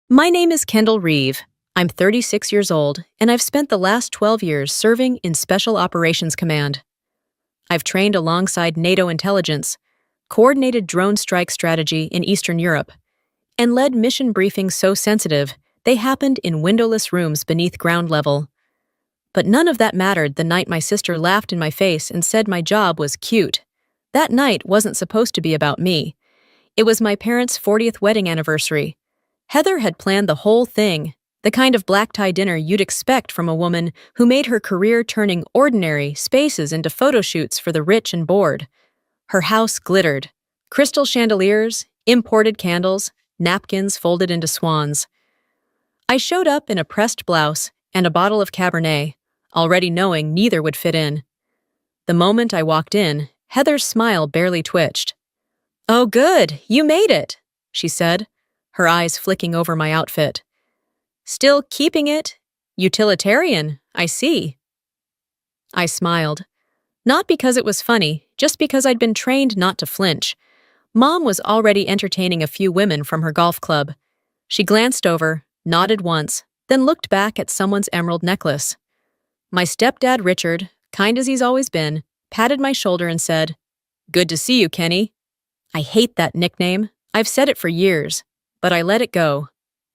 My name is Kendall Reeve. I'm 36 years old, and I've spent the last 12 years serving in Special Operations Command. I've trained alongside NATO intelligence, coordinated drone strike strategy in Eastern Europe, and led mission briefings so sensitive they happened in windowless rooms beneath ground level. But none of that mattered the night my sister laughed in my face and said my job was cute. That night wasn't supposed to be about me. It was my parents' 40th wedding anniversary. Heather had planned the whole thing, the kind of black-tie dinner you'd expect from a woman who made her career turning ordinary spaces into photo shoots for the rich and bored. Her house glittered. Crystal chandeliers, imported candles, napkins folded into swans. I showed up in a pressed blouse and a bottle of Cabernet, already knowing neither would fit in. The moment I walked in, Heather's smile barely twitched. "Oh good, you made it," she said, her eyes flicking over my outfit. "Still keeping it utilitarian, I see." I smiled. Not because it was funny, just because I'd been trained not to flinch. Mom was already entertaining a few women from her golf club. She glanced over, nodded once, then looked back at someone's emerald necklace. My stepdad Richard, kind as he's always been, patted my shoulder and said, "Good to see you, Kenny." I hate that nickname. I've said it for years, but I let it go.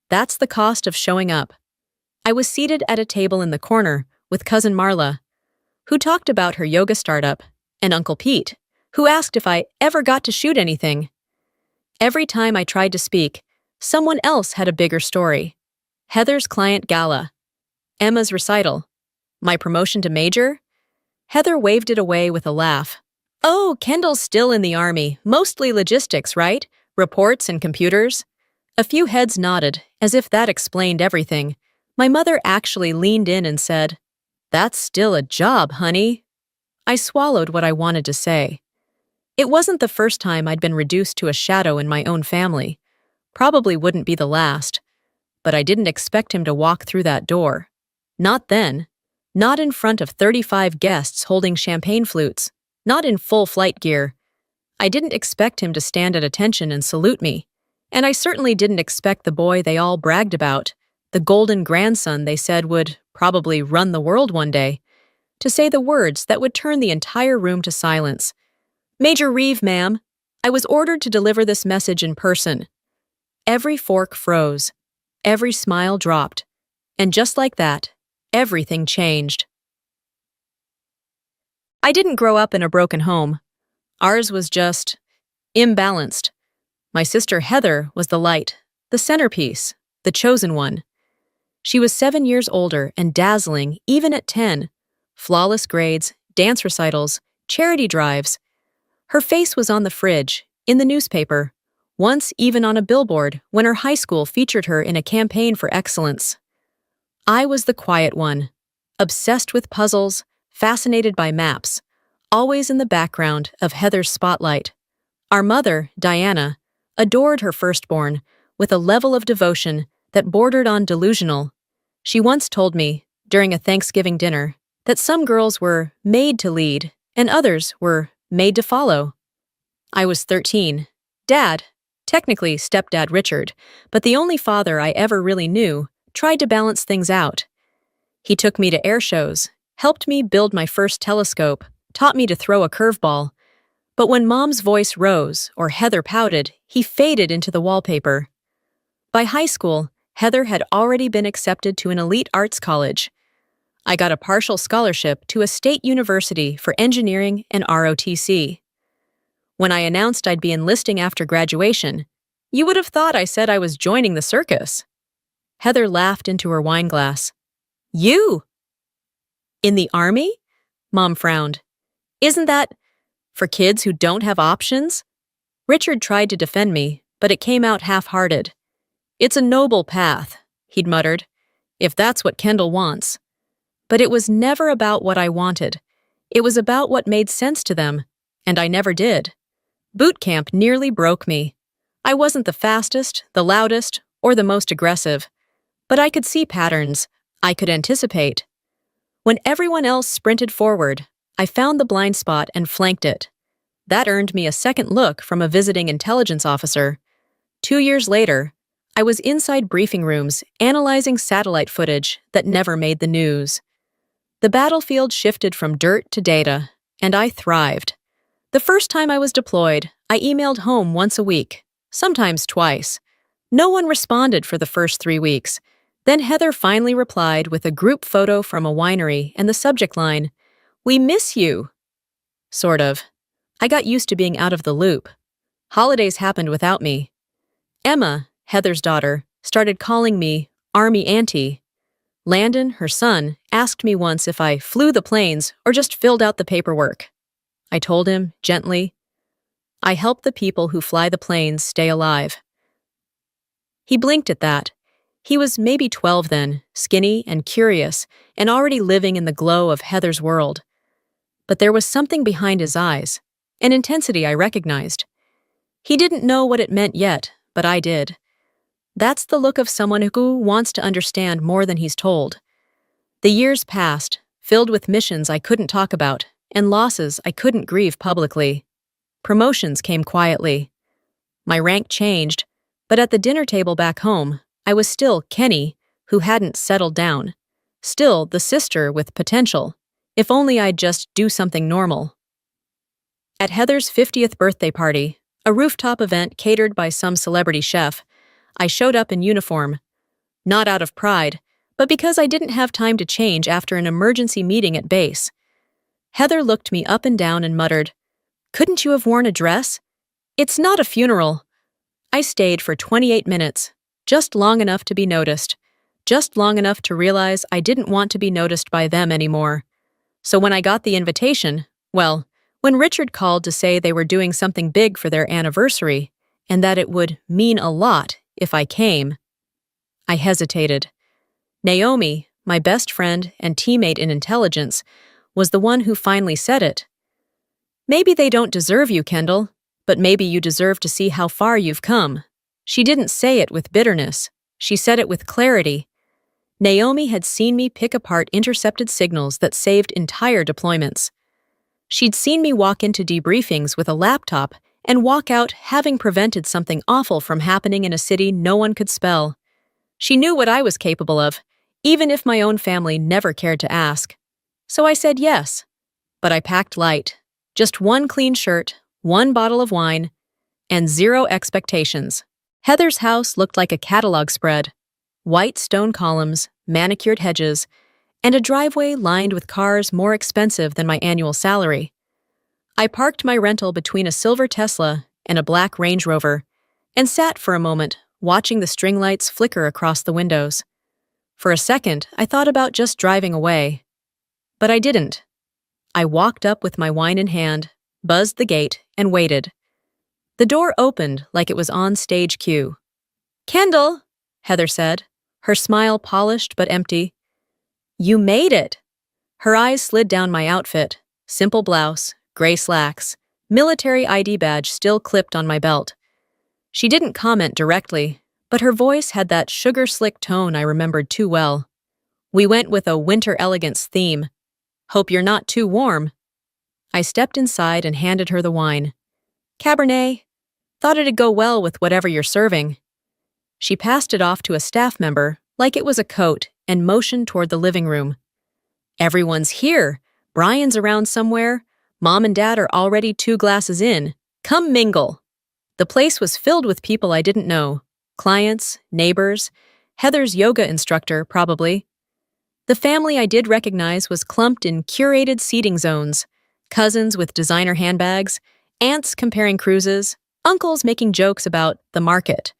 That's the cost of showing up. I was seated at a table in the corner with cousin Marla, who talked about her yoga startup, and Uncle Pete, who asked if I ever got to shoot anything. Every time I tried to speak, someone else had a bigger story. Heather's client gala, Emma's recital, my promotion to major. Heather waved it away with a laugh. "Oh, Kendall's still in the army, mostly logistics, right? Reports and computers." A few heads nodded, as if that explained everything. My mother actually leaned in and said, "That's still a job, honey." I swallowed what I wanted to say. It wasn't the first time I'd been reduced to a shadow in my own family. Probably wouldn't be the last. But I didn't expect him to walk through that door. Not then. Not in front of 35 guests holding champagne flutes. Not in full flight gear. I didn't expect him to stand at attention and salute me. And I certainly didn't expect the boy they all bragged about, the golden grandson they said would probably run the world one day, to say the words that would turn the entire room to silence. "Major Reeve, ma'am. I was ordered to deliver this message in person." Every fork froze. Every smile dropped. And just like that, everything changed. I didn't grow up in a broken home. Ours was just imbalanced. My sister Heather was the light, the centerpiece, the chosen one. She was 7 years older and dazzling even at 10. Flawless grades, dance recitals, charity drives. Her face was on the fridge, in the newspaper, once even on a billboard when her high school featured her in a campaign for excellence. I was the quiet one, obsessed with puzzles, fascinated by maps, always in the background of Heather's spotlight. Our mother, Diana, adored her firstborn with a level of devotion that bordered on delusional. She once told me, during a Thanksgiving dinner, that some girls were made to lead and others were made to follow. I was 13. Dad, technically stepdad Richard, but the only father I ever really knew, tried to balance things out. He took me to air shows, helped me build my first telescope, taught me to throw a curveball. But when Mom's voice rose or Heather pouted, he faded into the wallpaper. By high school, Heather had already been accepted to an elite arts college. I got a partial scholarship to a state university for engineering and ROTC. When I announced I'd be enlisting after graduation, you would have thought I said I was joining the circus. Heather laughed into her wine glass. "You? In the army?" Mom frowned. "Isn't that for kids who don't have options?" Richard tried to defend me, but it came out half-hearted. "It's a noble path," he'd muttered, "if that's what Kendall wants." But it was never about what I wanted. It was about what made sense to them, and I never did. Boot camp nearly broke me. I wasn't the fastest, the loudest, or the most aggressive. But I could see patterns. I could anticipate. When everyone else sprinted forward, I found the blind spot and flanked it. That earned me a second look from a visiting intelligence officer. 2 years later, I was inside briefing rooms, analyzing satellite footage that never made the news. The battlefield shifted from dirt to data, and I thrived. The first time I was deployed, I emailed home once a week, sometimes twice. No one responded for the first 3 weeks. Then Heather finally replied with a group photo from a winery and the subject line, "We miss you." Sort of. I got used to being out of the loop. Holidays happened without me. Emma, Heather's daughter, started calling me Army Auntie. Landon, her son, asked me once if I flew the planes or just filled out the paperwork. I told him, gently, I help the people who fly the planes stay alive. He blinked at that. He was maybe 12 then, skinny and curious, and already living in the glow of Heather's world. But there was something behind his eyes, an intensity I recognized. He didn't know what it meant yet, but I did. That's the look of someone who wants to understand more than he's told. The years passed, filled with missions I couldn't talk about, and losses I couldn't grieve publicly. Promotions came quietly. My rank changed, but at the dinner table back home, I was still Kenny, who hadn't settled down. Still the sister with potential, if only I'd just do something normal. At Heather's 50th birthday party, a rooftop event catered by some celebrity chef, I showed up in uniform. Not out of pride, but because I didn't have time to change after an emergency meeting at base. Heather looked me up and down and muttered, "Couldn't you have worn a dress? It's not a funeral." I stayed for 28 minutes, just long enough to be noticed, just long enough to realize I didn't want to be noticed by them anymore. So when I got the invitation, well, when Richard called to say they were doing something big for their anniversary, and that it would mean a lot if I came, I hesitated. Naomi, my best friend and teammate in intelligence, was the one who finally said it. "Maybe they don't deserve you, Kendall, but maybe you deserve to see how far you've come." She didn't say it with bitterness. She said it with clarity. Naomi had seen me pick apart intercepted signals that saved entire deployments. She'd seen me walk into debriefings with a laptop and walk out having prevented something awful from happening in a city no one could spell. She knew what I was capable of, even if my own family never cared to ask. So I said yes. But I packed light. Just one clean shirt, one bottle of wine, and zero expectations. Heather's house looked like a catalog spread. White stone columns, manicured hedges, and a driveway lined with cars more expensive than my annual salary. I parked my rental between a silver Tesla and a black Range Rover, and sat for a moment, watching the string lights flicker across the windows. For a second, I thought about just driving away. But I didn't. I walked up with my wine in hand, buzzed the gate, and waited. The door opened like it was on stage cue. "Kendall," Heather said, her smile polished but empty. "You made it." Her eyes slid down my outfit, simple blouse, gray slacks, military ID badge still clipped on my belt. She didn't comment directly, but her voice had that sugar-slick tone I remembered too well. We went with a winter elegance theme. "Hope you're not too warm." I stepped inside and handed her the wine. "Cabernet. Thought it'd go well with whatever you're serving." She passed it off to a staff member, like it was a coat, and motioned toward the living room. "Everyone's here. Brian's around somewhere. Mom and Dad are already 2 glasses in. Come mingle." The place was filled with people I didn't know. Clients, neighbors, Heather's yoga instructor, probably. The family I did recognize was clumped in curated seating zones. Cousins with designer handbags, aunts comparing cruises, uncles making jokes about the market.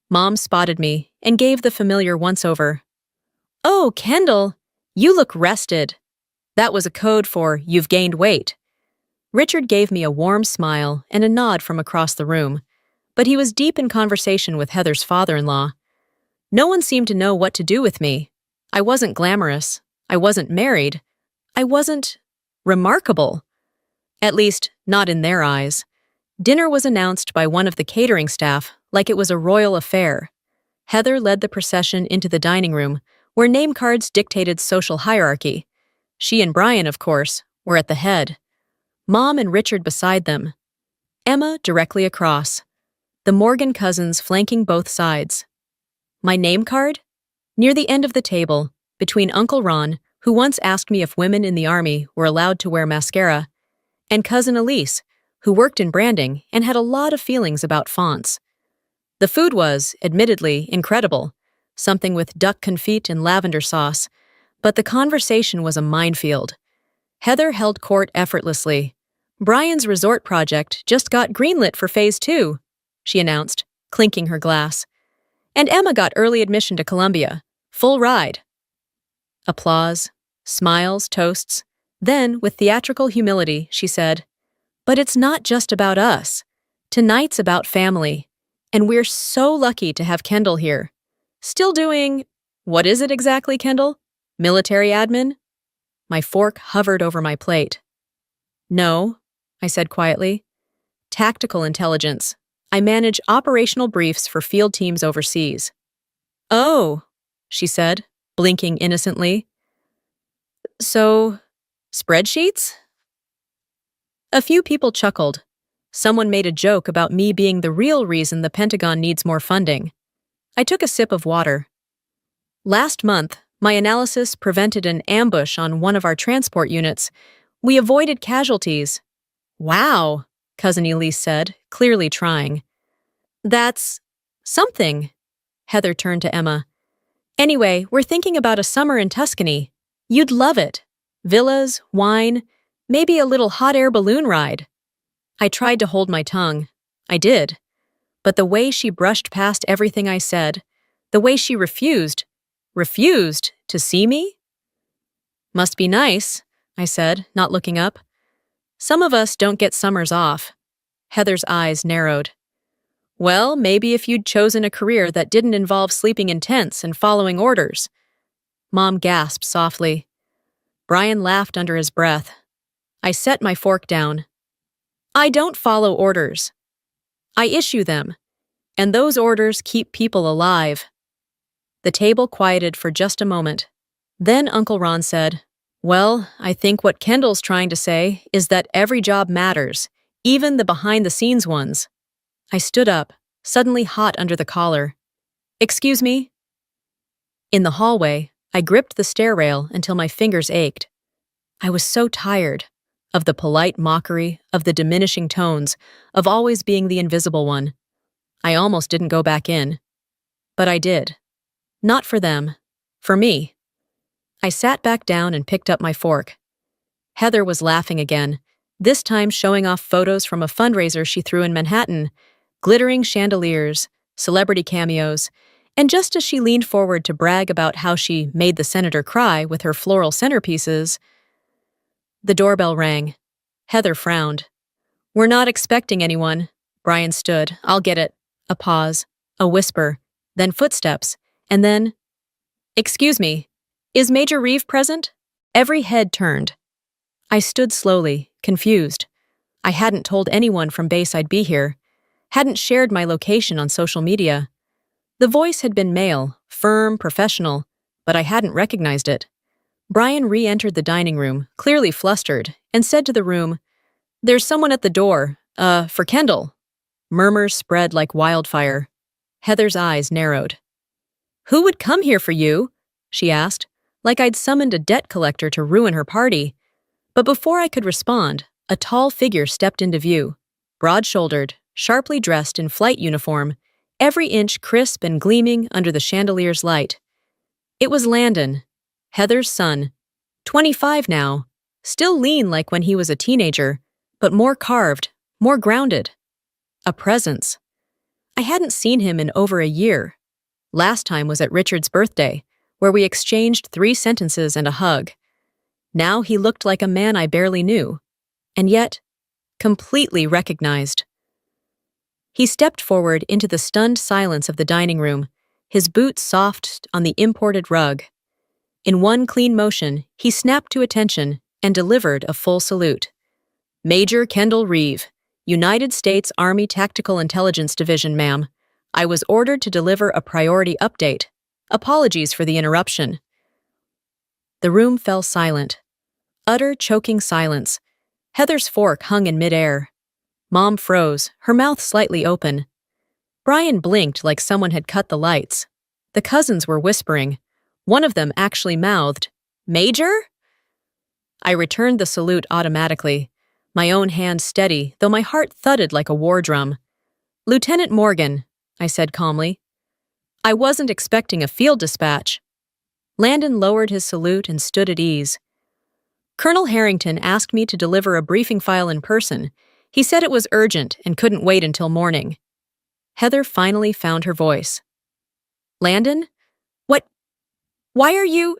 Mom spotted me and gave the familiar once-over. "Oh, Kendall, you look rested." That was a code for "you've gained weight." Richard gave me a warm smile and a nod from across the room, but he was deep in conversation with Heather's father-in-law. No one seemed to know what to do with me. I wasn't glamorous. I wasn't married. I wasn't remarkable. At least, not in their eyes. Dinner was announced by one of the catering staff like it was a royal affair. Heather led the procession into the dining room, where name cards dictated social hierarchy. She and Brian, of course, were at the head. Mom and Richard beside them. Emma directly across. The Morgan cousins flanking both sides. My name card? Near the end of the table, between Uncle Ron, who once asked me if women in the Army were allowed to wear mascara, and Cousin Elise, who worked in branding and had a lot of feelings about fonts. The food was, admittedly, incredible, something with duck confit and lavender sauce, but the conversation was a minefield. Heather held court effortlessly. Brian's resort project just got greenlit for Phase 2, she announced, clinking her glass. And Emma got early admission to Columbia. Full ride. Applause, smiles, toasts. Then, with theatrical humility, she said, "But it's not just about us. Tonight's about family. And we're so lucky to have Kendall here. Still doing... What is it exactly, Kendall? Military admin?" My fork hovered over my plate. "No," I said quietly. "Tactical intelligence. I manage operational briefs for field teams overseas." "Oh," she said, blinking innocently. "So, spreadsheets?" A few people chuckled. Someone made a joke about me being the real reason the Pentagon needs more funding. I took a sip of water. Last month, my analysis prevented an ambush on one of our transport units. We avoided casualties. "Wow," Cousin Elise said, clearly trying. "That's something." Heather turned to Emma. "Anyway, we're thinking about a summer in Tuscany. You'd love it. Villas, wine, maybe a little hot air balloon ride." I tried to hold my tongue. I did. But the way she brushed past everything I said, the way she refused to see me? "Must be nice," I said, not looking up. "Some of us don't get summers off." Heather's eyes narrowed. "Well, maybe if you'd chosen a career that didn't involve sleeping in tents and following orders." Mom gasped softly. Brian laughed under his breath. I set my fork down. "I don't follow orders. I issue them, and those orders keep people alive." The table quieted for just a moment. Then Uncle Ron said, "Well, I think what Kendall's trying to say is that every job matters, even the behind-the-scenes ones." I stood up, suddenly hot under the collar. "Excuse me?" In the hallway, I gripped the stair rail until my fingers ached. I was so tired of the polite mockery, of the diminishing tones, of always being the invisible one. I almost didn't go back in. But I did. Not for them. For me. I sat back down and picked up my fork. Heather was laughing again, this time showing off photos from a fundraiser she threw in Manhattan, glittering chandeliers, celebrity cameos, and just as she leaned forward to brag about how she made the senator cry with her floral centerpieces, the doorbell rang. Heather frowned. "We're not expecting anyone." Brian stood. "I'll get it." A pause, a whisper, then footsteps, and then, "Excuse me, is Major Reeve present?" Every head turned. I stood slowly, confused. I hadn't told anyone from base I'd be here, hadn't shared my location on social media. The voice had been male, firm, professional, but I hadn't recognized it. Brian re-entered the dining room, clearly flustered, and said to the room, "There's someone at the door, for Kendall." Murmurs spread like wildfire. Heather's eyes narrowed. "Who would come here for you?" she asked, like I'd summoned a debt collector to ruin her party. But before I could respond, a tall figure stepped into view, broad-shouldered, sharply dressed in flight uniform, every inch crisp and gleaming under the chandelier's light. It was Landon, Heather's son, 25 now, still lean like when he was a teenager, but more carved, more grounded. A presence. I hadn't seen him in over a year. Last time was at Richard's birthday, where we exchanged 3 sentences and a hug. Now he looked like a man I barely knew, and yet completely recognized. He stepped forward into the stunned silence of the dining room, his boots soft on the imported rug. In one clean motion, he snapped to attention and delivered a full salute. "Major Kendall Reeve, United States Army Tactical Intelligence Division, ma'am. I was ordered to deliver a priority update. Apologies for the interruption." The room fell silent. Utter, choking silence. Heather's fork hung in midair. Mom froze, her mouth slightly open. Brian blinked like someone had cut the lights. The cousins were whispering. One of them actually mouthed, "Major?" I returned the salute automatically, my own hand steady, though my heart thudded like a war drum. "Lieutenant Morgan," I said calmly. I wasn't expecting a field dispatch. Landon lowered his salute and stood at ease. "Colonel Harrington asked me to deliver a briefing file in person. He said it was urgent and couldn't wait until morning." Heather finally found her voice. "Landon? What? Why are you?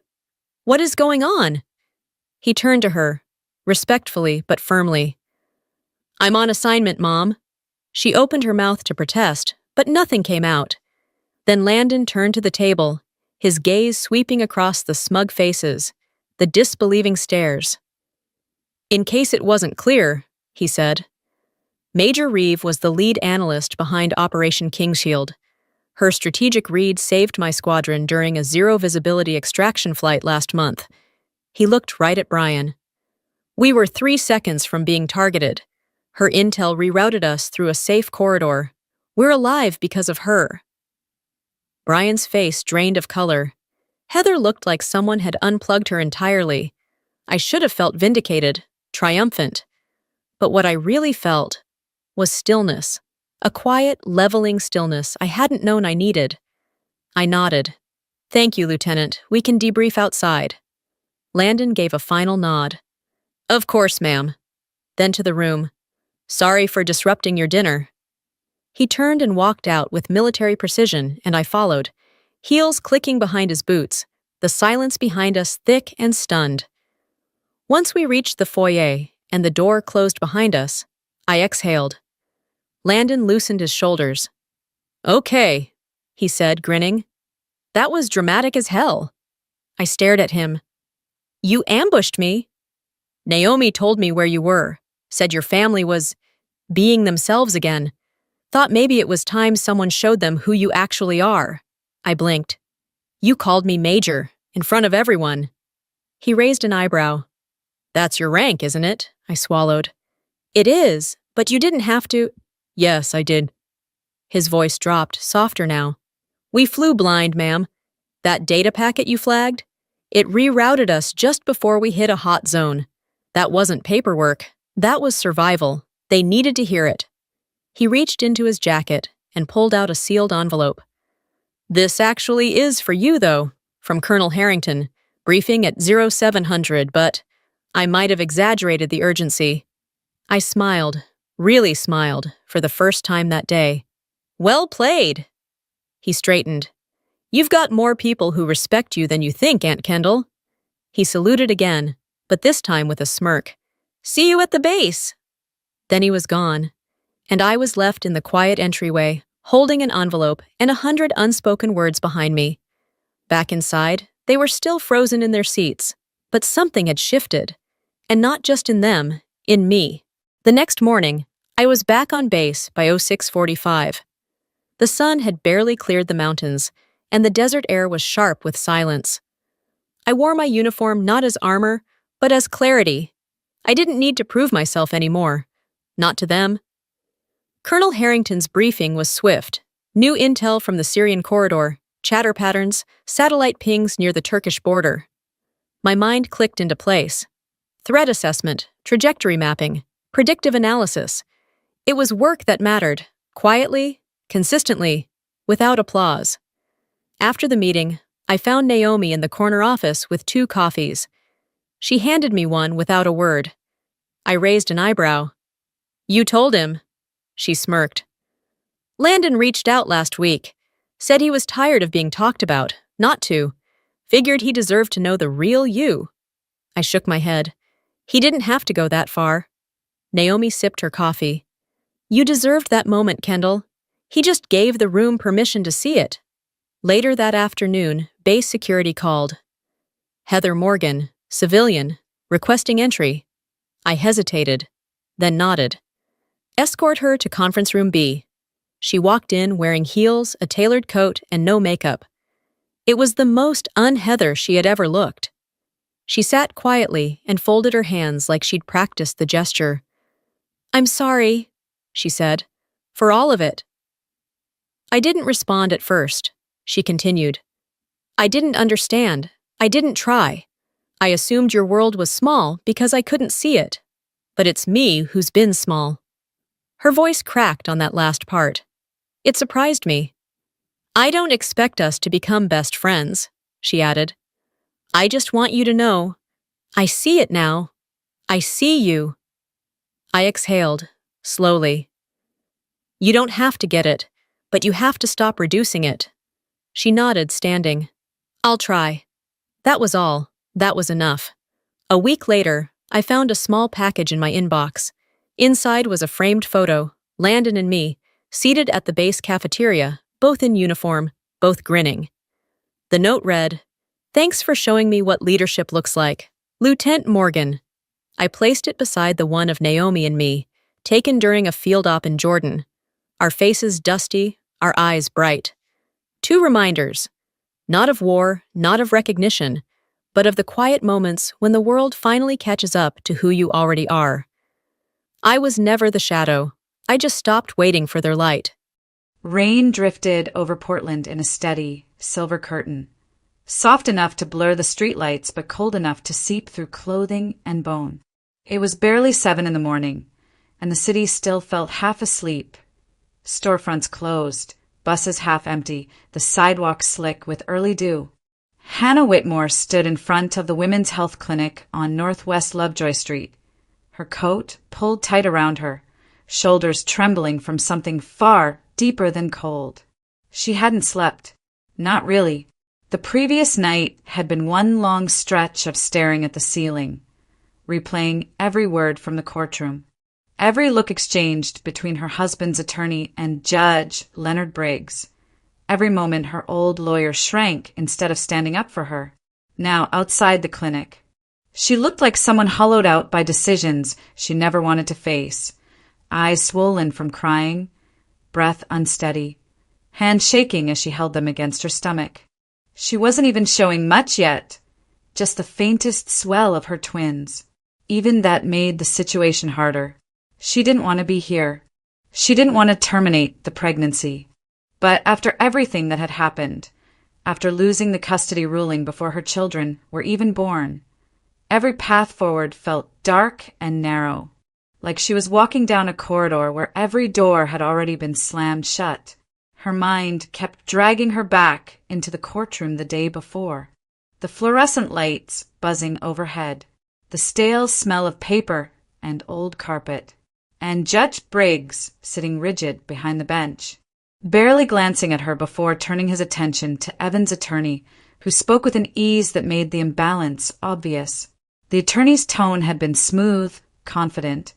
What is going on?" He turned to her, respectfully but firmly. "I'm on assignment, Mom." She opened her mouth to protest, but nothing came out. Then Landon turned to the table, his gaze sweeping across the smug faces, the disbelieving stares. "In case it wasn't clear," he said, Major Reeve was the lead analyst behind Operation Kingshield. Her strategic read saved my squadron during a zero-visibility extraction flight last month. He looked right at Brian. "We were 3 seconds from being targeted. Her intel rerouted us through a safe corridor. We're alive because of her." Brian's face drained of color. Heather looked like someone had unplugged her entirely. I should have felt vindicated, triumphant. But what I really felt was stillness, a quiet, leveling stillness I hadn't known I needed. I nodded. "Thank you, Lieutenant. We can debrief outside." Landon gave a final nod. "Of course, ma'am." Then to the room. "Sorry for disrupting your dinner." He turned and walked out with military precision, and I followed, heels clicking behind his boots, the silence behind us thick and stunned. Once we reached the foyer and the door closed behind us, I exhaled. Landon loosened his shoulders. "Okay," he said, grinning. "That was dramatic as hell." I stared at him. "You ambushed me." "Naomi told me where you were, said your family was being themselves again. Thought maybe it was time someone showed them who you actually are." I blinked. "You called me Major, in front of everyone." He raised an eyebrow. "That's your rank, isn't it?" I swallowed. "It is, but you didn't have to—" "Yes, I did." His voice dropped, softer now. "We flew blind, ma'am. That data packet you flagged? It rerouted us just before we hit a hot zone. That wasn't paperwork. That was survival. They needed to hear it." He reached into his jacket and pulled out a sealed envelope. "This actually is for you, though, from Colonel Harrington, briefing at 0700, but I might have exaggerated the urgency." I smiled, really smiled, for the first time that day. "Well played." He straightened. "You've got more people who respect you than you think, Aunt Kendall." He saluted again, but this time with a smirk. "See you at the base." Then he was gone, and I was left in the quiet entryway, holding an envelope and 100 unspoken words behind me. Back inside, they were still frozen in their seats, but something had shifted. And not just in them, in me. The next morning, I was back on base by 0645. The sun had barely cleared the mountains, and the desert air was sharp with silence. I wore my uniform not as armor, but as clarity. I didn't need to prove myself anymore. Not to them. Colonel Harrington's briefing was swift. New intel from the Syrian corridor, chatter patterns, satellite pings near the Turkish border. My mind clicked into place. Threat assessment, trajectory mapping, predictive analysis. It was work that mattered, quietly, consistently, without applause. After the meeting, I found Naomi in the corner office with 2 coffees. She handed me one without a word. I raised an eyebrow. "You told him." She smirked. "Landon reached out last week. Said he was tired of being talked about, not to. Figured he deserved to know the real you." I shook my head. "He didn't have to go that far." Naomi sipped her coffee. "You deserved that moment, Kendall. He just gave the room permission to see it." Later that afternoon, base security called. "Heather Morgan, civilian, requesting entry." I hesitated, then nodded. "Escort her to conference room B." She walked in wearing heels, a tailored coat, and no makeup. It was the most un-Heather she had ever looked. She sat quietly and folded her hands like she'd practiced the gesture. "I'm sorry," she said, "for all of it." I didn't respond at first. She continued, I didn't understand. I didn't try. I assumed your world was small because I couldn't see it. But it's me who's been small. Her voice cracked on that last part. It surprised me. I don't expect us to become best friends, she added. I just want you to know. I see it now. I see you. I exhaled, slowly. You don't have to get it, but you have to stop reducing it. She nodded, standing. I'll try. That was all. That was enough. A week later, I found a small package in my inbox. Inside was a framed photo, Landon and me, seated at the base cafeteria, both in uniform, both grinning. The note read, Thanks for showing me what leadership looks like. Lieutenant Morgan. I placed it beside the one of Naomi and me, taken during a field op in Jordan. Our faces dusty, our eyes bright. 2 reminders, not of war, not of recognition, but of the quiet moments when the world finally catches up to who you already are. I was never the shadow. I just stopped waiting for their light. Rain drifted over Portland in a steady, silver curtain, soft enough to blur the streetlights but cold enough to seep through clothing and bone. It was barely 7 in the morning, and the city still felt half asleep. Storefronts closed, buses half empty, the sidewalks slick with early dew. Hannah Whitmore stood in front of the Women's Health Clinic on Northwest Lovejoy Street, her coat pulled tight around her, shoulders trembling from something far deeper than cold. She hadn't slept. Not really. The previous night had been one long stretch of staring at the ceiling, replaying every word from the courtroom, every look exchanged between her husband's attorney and Judge Leonard Briggs. Every moment her old lawyer shrank instead of standing up for her. Now outside the clinic, she looked like someone hollowed out by decisions she never wanted to face, eyes swollen from crying, breath unsteady, hands shaking as she held them against her stomach. She wasn't even showing much yet, just the faintest swell of her twins. Even that made the situation harder. She didn't want to be here. She didn't want to terminate the pregnancy. But after everything that had happened, after losing the custody ruling before her children were even born, every path forward felt dark and narrow, like she was walking down a corridor where every door had already been slammed shut. Her mind kept dragging her back into the courtroom the day before, the fluorescent lights buzzing overhead, the stale smell of paper and old carpet, and Judge Briggs sitting rigid behind the bench, barely glancing at her before turning his attention to Evan's attorney, who spoke with an ease that made the imbalance obvious. The attorney's tone had been smooth, confident,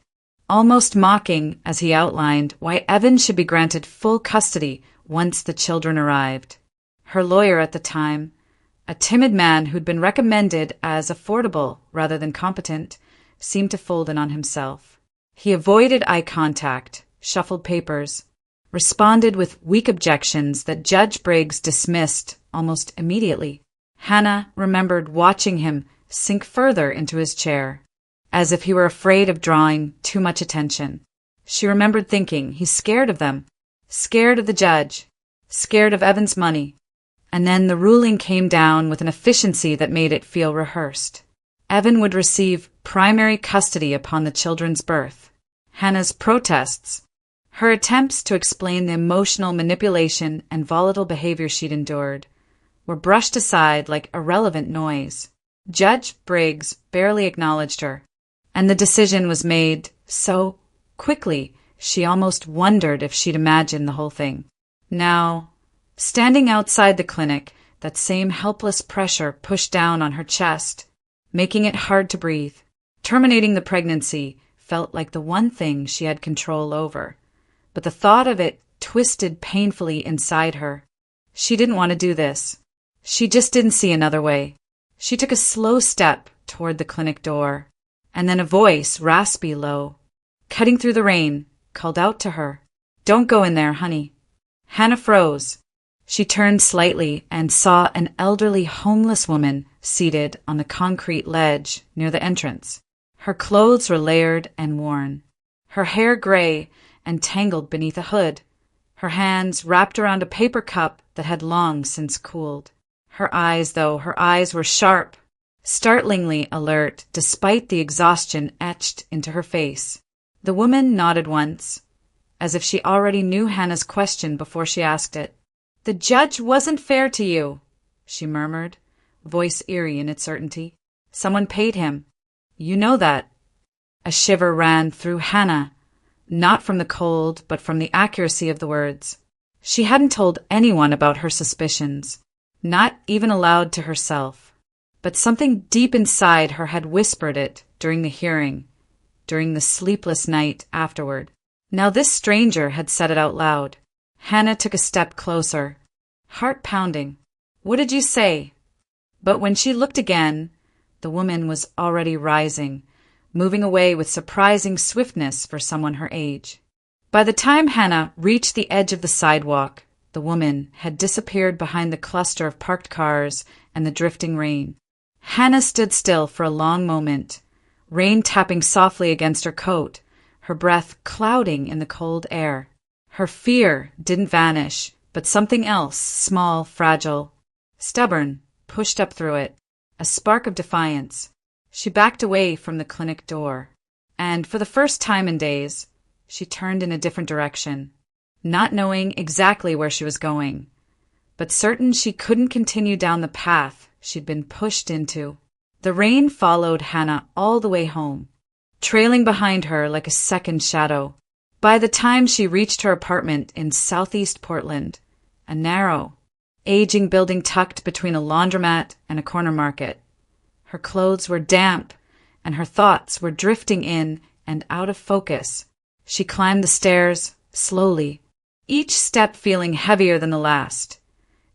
almost mocking as he outlined why Evan should be granted full custody once the children arrived. Her lawyer at the time, a timid man who'd been recommended as affordable rather than competent, seemed to fold in on himself. He avoided eye contact, shuffled papers, responded with weak objections that Judge Briggs dismissed almost immediately. Hannah remembered watching him sink further into his chair, as if he were afraid of drawing too much attention. She remembered thinking, he's scared of them, scared of the judge, scared of Evan's money. And then the ruling came down with an efficiency that made it feel rehearsed. Evan would receive primary custody upon the children's birth. Hannah's protests, her attempts to explain the emotional manipulation and volatile behavior she'd endured, were brushed aside like irrelevant noise. Judge Briggs barely acknowledged her, and the decision was made so quickly she almost wondered if she'd imagined the whole thing. Now, standing outside the clinic, that same helpless pressure pushed down on her chest, making it hard to breathe. Terminating the pregnancy felt like the one thing she had control over, but the thought of it twisted painfully inside her. She didn't want to do this. She just didn't see another way. She took a slow step toward the clinic door, and then a voice, raspy low, cutting through the rain, called out to her, "Don't go in there, honey." Hannah froze. She turned slightly and saw an elderly homeless woman seated on the concrete ledge near the entrance. Her clothes were layered and worn, her hair gray and tangled beneath a hood, her hands wrapped around a paper cup that had long since cooled. Her eyes were sharp, startlingly alert despite the exhaustion etched into her face. The woman nodded once, as if she already knew Hannah's question before she asked it. "The judge wasn't fair to you," she murmured, voice eerie in its certainty. "Someone paid him. You know that." A shiver ran through Hannah, not from the cold, but from the accuracy of the words. She hadn't told anyone about her suspicions, not even aloud to herself. But something deep inside her had whispered it during the hearing, during the sleepless night afterward. Now this stranger had said it out loud. Hannah took a step closer, heart pounding. "What did you say?" But when she looked again, the woman was already rising, moving away with surprising swiftness for someone her age. By the time Hannah reached the edge of the sidewalk, the woman had disappeared behind the cluster of parked cars and the drifting rain. Hannah stood still for a long moment, rain tapping softly against her coat, her breath clouding in the cold air. Her fear didn't vanish, but something else, small, fragile, stubborn, pushed up through it, a spark of defiance. She backed away from the clinic door, and for the first time in days, she turned in a different direction, not knowing exactly where she was going, but certain she couldn't continue down the path she'd been pushed into. The rain followed Hannah all the way home, trailing behind her like a second shadow. By the time she reached her apartment in southeast Portland, a narrow, aging building tucked between a laundromat and a corner market, her clothes were damp and her thoughts were drifting in and out of focus. She climbed the stairs slowly, each step feeling heavier than the last,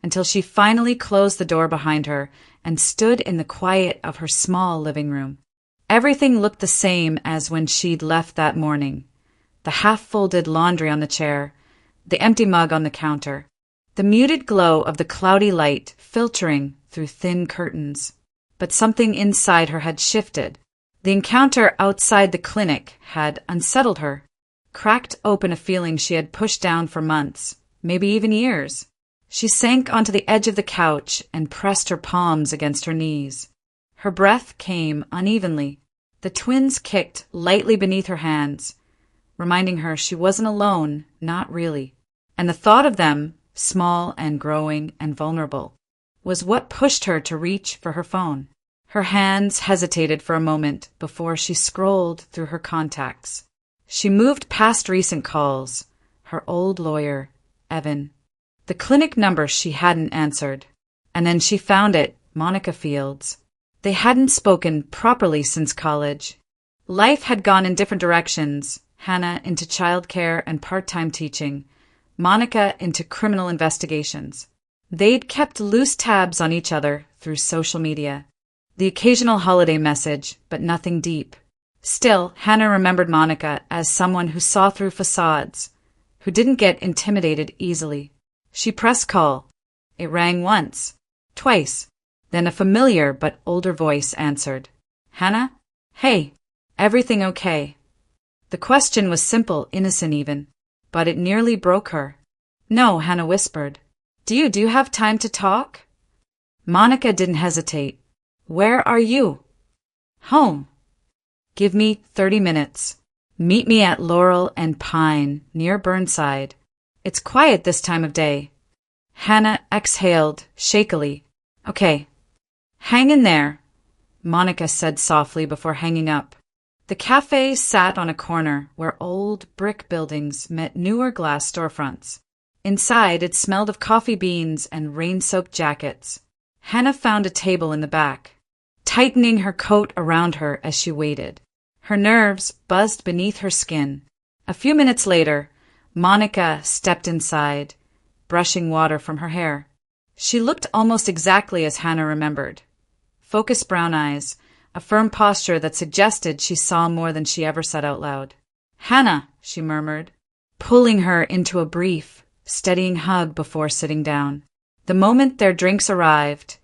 until she finally closed the door behind her and stood in the quiet of her small living room. Everything looked the same as when she'd left that morning. The half-folded laundry on the chair, the empty mug on the counter, the muted glow of the cloudy light filtering through thin curtains. But something inside her had shifted. The encounter outside the clinic had unsettled her, cracked open a feeling she had pushed down for months, maybe even years. She sank onto the edge of the couch and pressed her palms against her knees. Her breath came unevenly. The twins kicked lightly beneath her hands, reminding her she wasn't alone, not really. And the thought of them, small and growing and vulnerable, was what pushed her to reach for her phone. Her hands hesitated for a moment before she scrolled through her contacts. She moved past recent calls, her old lawyer, Evan, the clinic number she hadn't answered, and then she found it, Monica Fields. They hadn't spoken properly since college. Life had gone in different directions, Hannah into childcare and part-time teaching, Monica into criminal investigations. They'd kept loose tabs on each other through social media. The occasional holiday message, but nothing deep. Still, Hannah remembered Monica as someone who saw through facades, who didn't get intimidated easily. She pressed call. It rang once, twice. Then a familiar but older voice answered. "Hannah? Hey, everything okay?" The question was simple, innocent even, but it nearly broke her. "No," Hannah whispered. Do you have time to talk?" Monica didn't hesitate. "Where are you?" "Home." "Give me 30 minutes. Meet me at Laurel and Pine, near Burnside. It's quiet this time of day." Hannah exhaled shakily. "Okay. Hang in there," Monica said softly before hanging up. The cafe sat on a corner where old brick buildings met newer glass storefronts. Inside, it smelled of coffee beans and rain-soaked jackets. Hannah found a table in the back, tightening her coat around her as she waited. Her nerves buzzed beneath her skin. A few minutes later, Monica stepped inside, brushing water from her hair. She looked almost exactly as Hannah remembered. Focused brown eyes, a firm posture that suggested she saw more than she ever said out loud. "Hannah," she murmured, pulling her into a brief, steadying hug before sitting down. The moment their drinks arrived,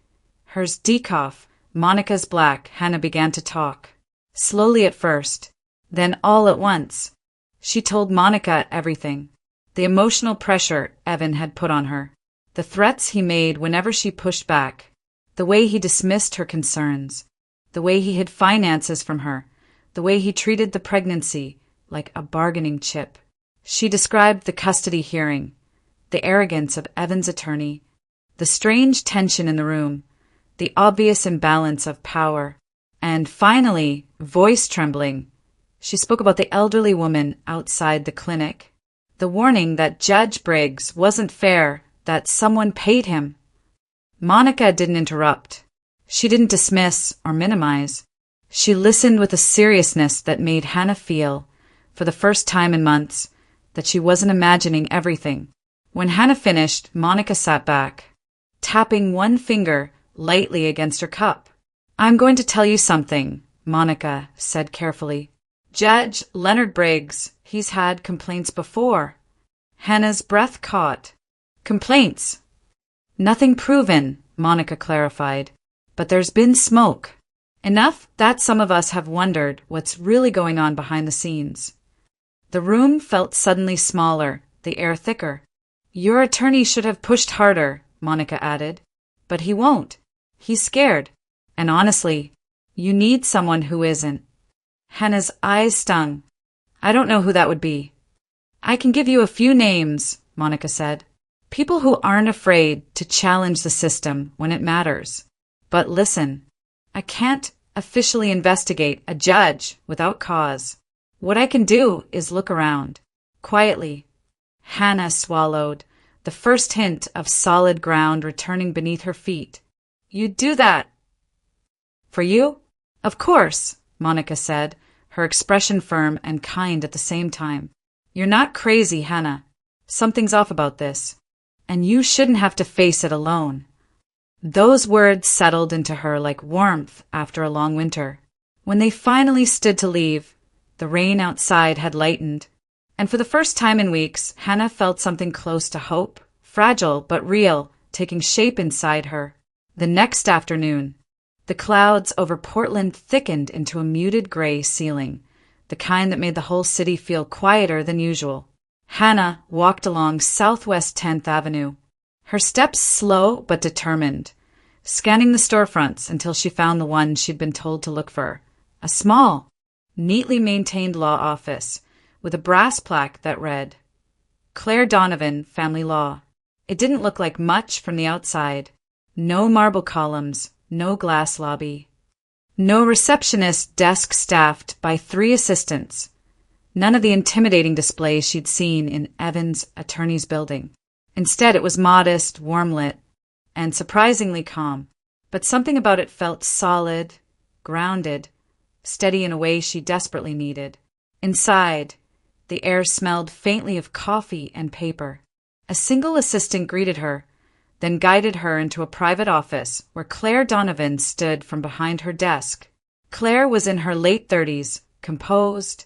hers decaf, Monica's black, Hannah began to talk. Slowly at first, then all at once. She told Monica everything. The emotional pressure Evan had put on her, the threats he made whenever she pushed back, the way he dismissed her concerns, the way he hid finances from her, the way he treated the pregnancy like a bargaining chip. She described the custody hearing, the arrogance of Evan's attorney, the strange tension in the room, the obvious imbalance of power, and finally, voice trembling, she spoke about the elderly woman outside the clinic, the warning that Judge Briggs wasn't fair, that someone paid him. Monica didn't interrupt. She didn't dismiss or minimize. She listened with a seriousness that made Hannah feel, for the first time in months, that she wasn't imagining everything. When Hannah finished, Monica sat back, tapping one finger lightly against her cup. "I'm going to tell you something," Monica said carefully. "Judge Leonard Briggs, he's had complaints before." Hannah's breath caught. "Complaints?" "Nothing proven," Monica clarified. "But there's been smoke. Enough that some of us have wondered what's really going on behind the scenes." The room felt suddenly smaller, the air thicker. "Your attorney should have pushed harder," Monica added. "But he won't. He's scared. And honestly, you need someone who isn't." Hannah's eyes stung. "I don't know who that would be." "I can give you a few names," Monica said. "People who aren't afraid to challenge the system when it matters. But listen, I can't officially investigate a judge without cause. What I can do is look around. Quietly." Hannah swallowed, the first hint of solid ground returning beneath her feet. "You'd do that?" "For you?" "Of course," Monica said, her expression firm and kind at the same time. "You're not crazy, Hannah. Something's off about this. And you shouldn't have to face it alone." Those words settled into her like warmth after a long winter. When they finally stood to leave, the rain outside had lightened, and for the first time in weeks, Hannah felt something close to hope, fragile but real, taking shape inside her. The next afternoon, the clouds over Portland thickened into a muted gray ceiling, the kind that made the whole city feel quieter than usual. Hannah walked along Southwest 10th Avenue, her steps slow but determined, scanning the storefronts until she found the one she'd been told to look for, a small, neatly maintained law office with a brass plaque that read, "Claire Donovan, Family Law." It didn't look like much from the outside. No marble columns, no glass lobby. No receptionist desk staffed by 3 assistants. None of the intimidating displays she'd seen in Evan's attorney's building. Instead, it was modest, warm-lit, and surprisingly calm. But something about it felt solid, grounded, steady in a way she desperately needed. Inside, the air smelled faintly of coffee and paper. A single assistant greeted her, then guided her into a private office where Claire Donovan stood from behind her desk. Claire was in her late 30s, composed,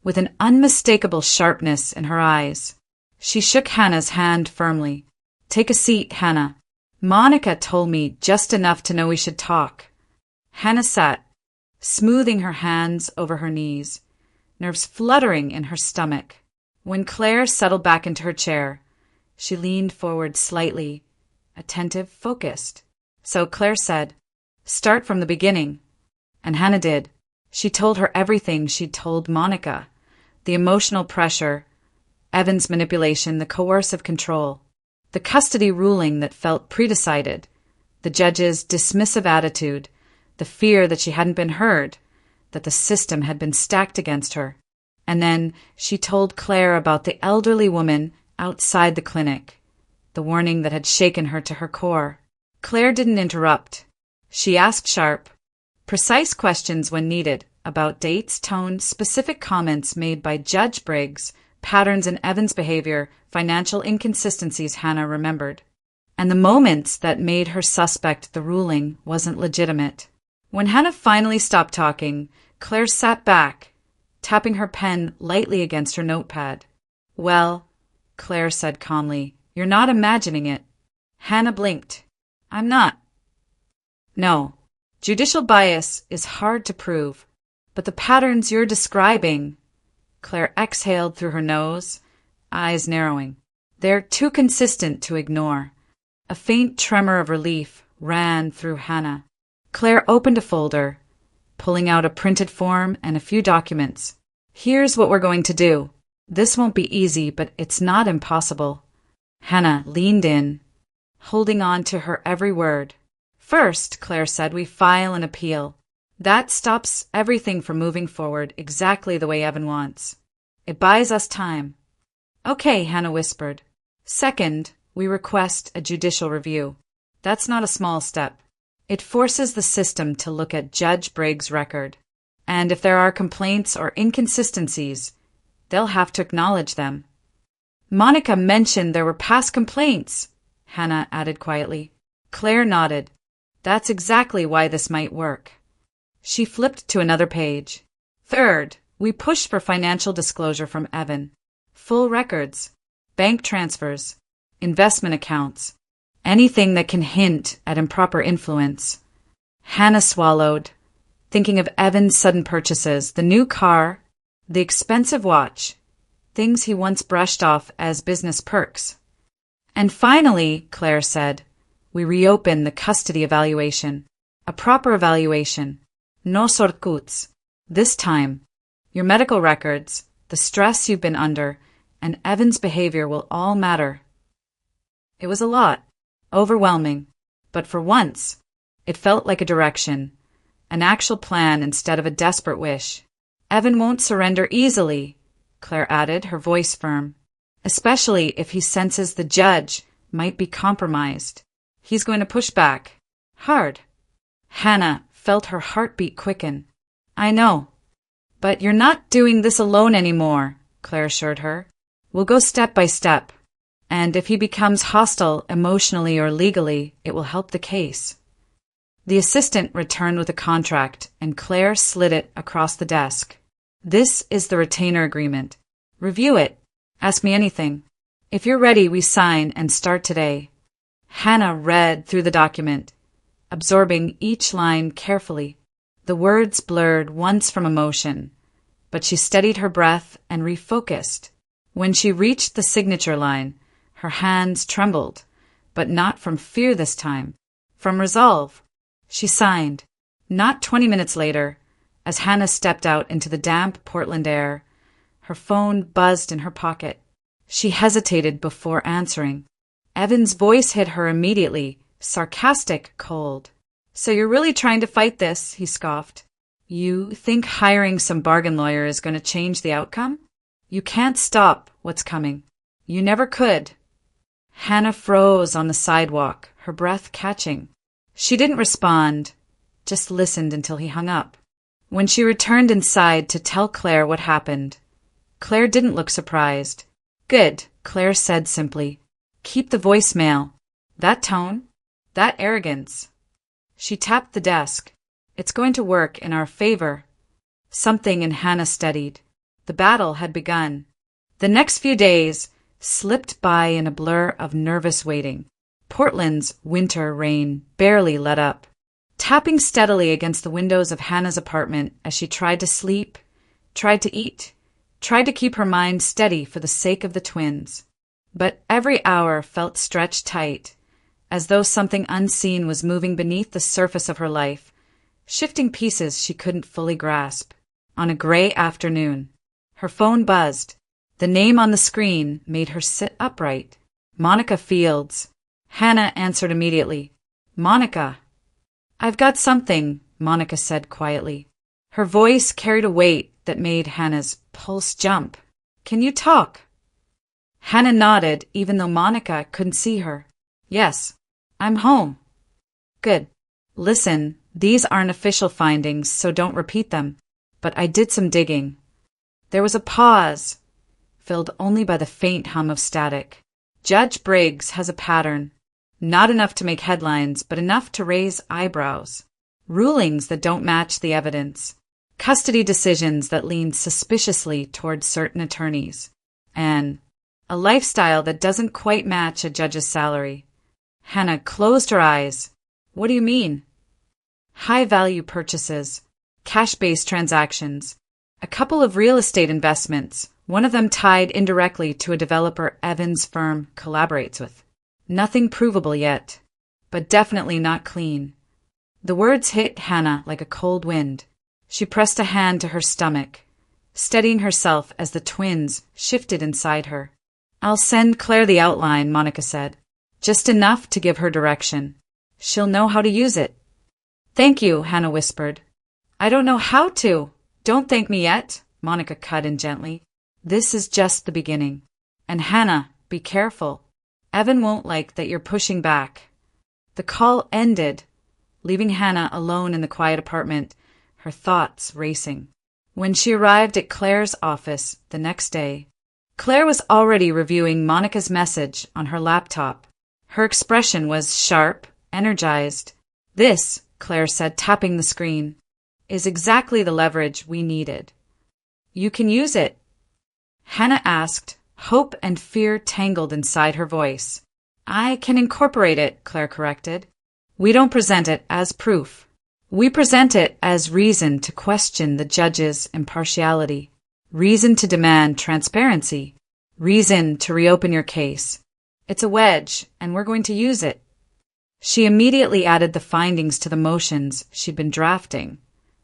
with an unmistakable sharpness in her eyes. She shook Hannah's hand firmly. "Take a seat, Hannah. Monica told me just enough to know we should talk." Hannah sat, smoothing her hands over her knees, nerves fluttering in her stomach. When Claire settled back into her chair, she leaned forward slightly, attentive, focused. So Claire said, "Start from the beginning." And Hannah did. She told her everything she'd told Monica. The emotional pressure, Evan's manipulation, the coercive control, the custody ruling that felt pre-decided, the judge's dismissive attitude, the fear that she hadn't been heard, that the system had been stacked against her. And then she told Claire about the elderly woman outside the clinic, the warning that had shaken her to her core. Claire didn't interrupt. She asked sharp, precise questions when needed about dates, tone, specific comments made by Judge Briggs, patterns in Evan's behavior, financial inconsistencies Hannah remembered, and the moments that made her suspect the ruling wasn't legitimate. When Hannah finally stopped talking, Claire sat back, tapping her pen lightly against her notepad. "Well," Claire said calmly, "you're not imagining it." Hannah blinked. "I'm not." "No. Judicial bias is hard to prove, but the patterns you're describing," Claire exhaled through her nose, eyes narrowing. They're too consistent to ignore. A faint tremor of relief ran through Hannah. Claire opened a folder, pulling out a printed form and a few documents. Here's what we're going to do. This won't be easy, but it's not impossible. Hannah leaned in, holding on to her every word. First, Claire said, we file an appeal. That stops everything from moving forward exactly the way Evan wants. It buys us time. Okay, Hannah whispered. Second, we request a judicial review. That's not a small step. It forces the system to look at Judge Briggs' record. And if there are complaints or inconsistencies, they'll have to acknowledge them. Monica mentioned there were past complaints, Hannah added quietly. Claire nodded. That's exactly why this might work. She flipped to another page. Third, we push for financial disclosure from Evan. Full records, bank transfers, investment accounts, anything that can hint at improper influence. Hannah swallowed, thinking of Evan's sudden purchases, the new car, the expensive watch, things he once brushed off as business perks. And finally, Claire said, we reopen the custody evaluation. A proper evaluation. No sorcuts. This time, your medical records, the stress you've been under, and Evan's behavior will all matter. It was a lot, overwhelming, but for once, it felt like a direction, an actual plan instead of a desperate wish. Evan won't surrender easily, Claire added, her voice firm, especially if he senses the judge might be compromised. He's going to push back. Hard. Hannah felt her heartbeat quicken. I know. But you're not doing this alone anymore, Claire assured her. We'll go step by step. And if he becomes hostile emotionally or legally, it will help the case. The assistant returned with a contract, and Claire slid it across the desk. This is the retainer agreement. Review it. Ask me anything. If you're ready, we sign and start today. Hannah read through the document, absorbing each line carefully. The words blurred once from emotion, but she steadied her breath and refocused. When she reached the signature line, her hands trembled, but not from fear this time, from resolve. She signed. Not 20 minutes later, as Hannah stepped out into the damp Portland air, her phone buzzed in her pocket. She hesitated before answering. Evan's voice hit her immediately, sarcastic, cold. So you're really trying to fight this, he scoffed. You think hiring some bargain lawyer is going to change the outcome? You can't stop what's coming. You never could. Hannah froze on the sidewalk, her breath catching. She didn't respond, just listened until he hung up. When she returned inside to tell Claire what happened, Claire didn't look surprised. Good, Claire said simply. Keep the voicemail. That tone, that arrogance. She tapped the desk. It's going to work in our favor. Something in Hannah steadied. The battle had begun. The next few days slipped by in a blur of nervous waiting. Portland's winter rain barely let up, tapping steadily against the windows of Hannah's apartment as she tried to sleep, tried to eat, tried to keep her mind steady for the sake of the twins. But every hour felt stretched tight, as though something unseen was moving beneath the surface of her life, shifting pieces she couldn't fully grasp. On a gray afternoon, her phone buzzed. The name on the screen made her sit upright. Monica Fields. Hannah answered immediately. Monica. I've got something, Monica said quietly. Her voice carried a weight that made Hannah's pulse jump. Can you talk? Hannah nodded, even though Monica couldn't see her. Yes, I'm home. Good. Listen, these aren't official findings, so don't repeat them. But I did some digging. There was a pause, filled only by the faint hum of static. Judge Briggs has a pattern. Not enough to make headlines, but enough to raise eyebrows. Rulings that don't match the evidence. Custody decisions that lean suspiciously toward certain attorneys. And a lifestyle that doesn't quite match a judge's salary. Hannah closed her eyes. What do you mean? High-value purchases, cash-based transactions, a couple of real estate investments, One of them tied indirectly to a developer Evan's firm collaborates with. Nothing provable yet, but definitely not clean. The words hit Hannah like a cold wind. She pressed a hand to her stomach, steadying herself as the twins shifted inside her. "I'll send Claire the outline," Monica said. "Just enough to give her direction. She'll know how to use it." "Thank you," Hannah whispered. "I don't know how to." "Don't thank me yet," Monica cut in gently. "This is just the beginning. And Hannah, be careful. Evan won't like that you're pushing back." The call ended, leaving Hannah alone in the quiet apartment, her thoughts racing. When she arrived at Claire's office the next day, Claire was already reviewing Monica's message on her laptop. Her expression was sharp, energized. "This," Claire said, tapping the screen, "is exactly the leverage we needed. You can use it." Hannah asked, hope and fear tangled inside her voice. "I can incorporate it," Claire corrected. "We don't present it as proof. We present it as reason to question the judge's impartiality, reason to demand transparency, reason to reopen your case. It's a wedge, and we're going to use it." She immediately added the findings to the motions she'd been drafting: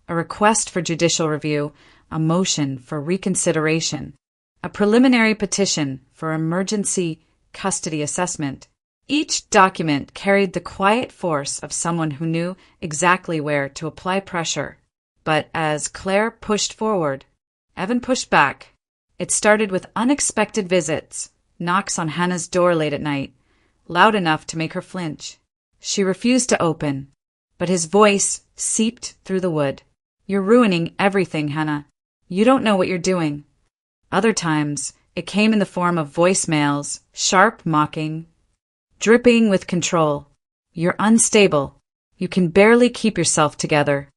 a request for judicial review, a motion for reconsideration, a preliminary petition for emergency custody assessment. Each document carried the quiet force of someone who knew exactly where to apply pressure. But as Claire pushed forward, Evan pushed back. It started with unexpected visits, knocks on Hannah's door late at night, loud enough to make her flinch. She refused to open, but his voice seeped through the wood. "You're ruining everything, Hannah. You don't know what you're doing." Other times, it came in the form of voicemails, sharp, mocking, dripping with control. "You're unstable. You can barely keep yourself together.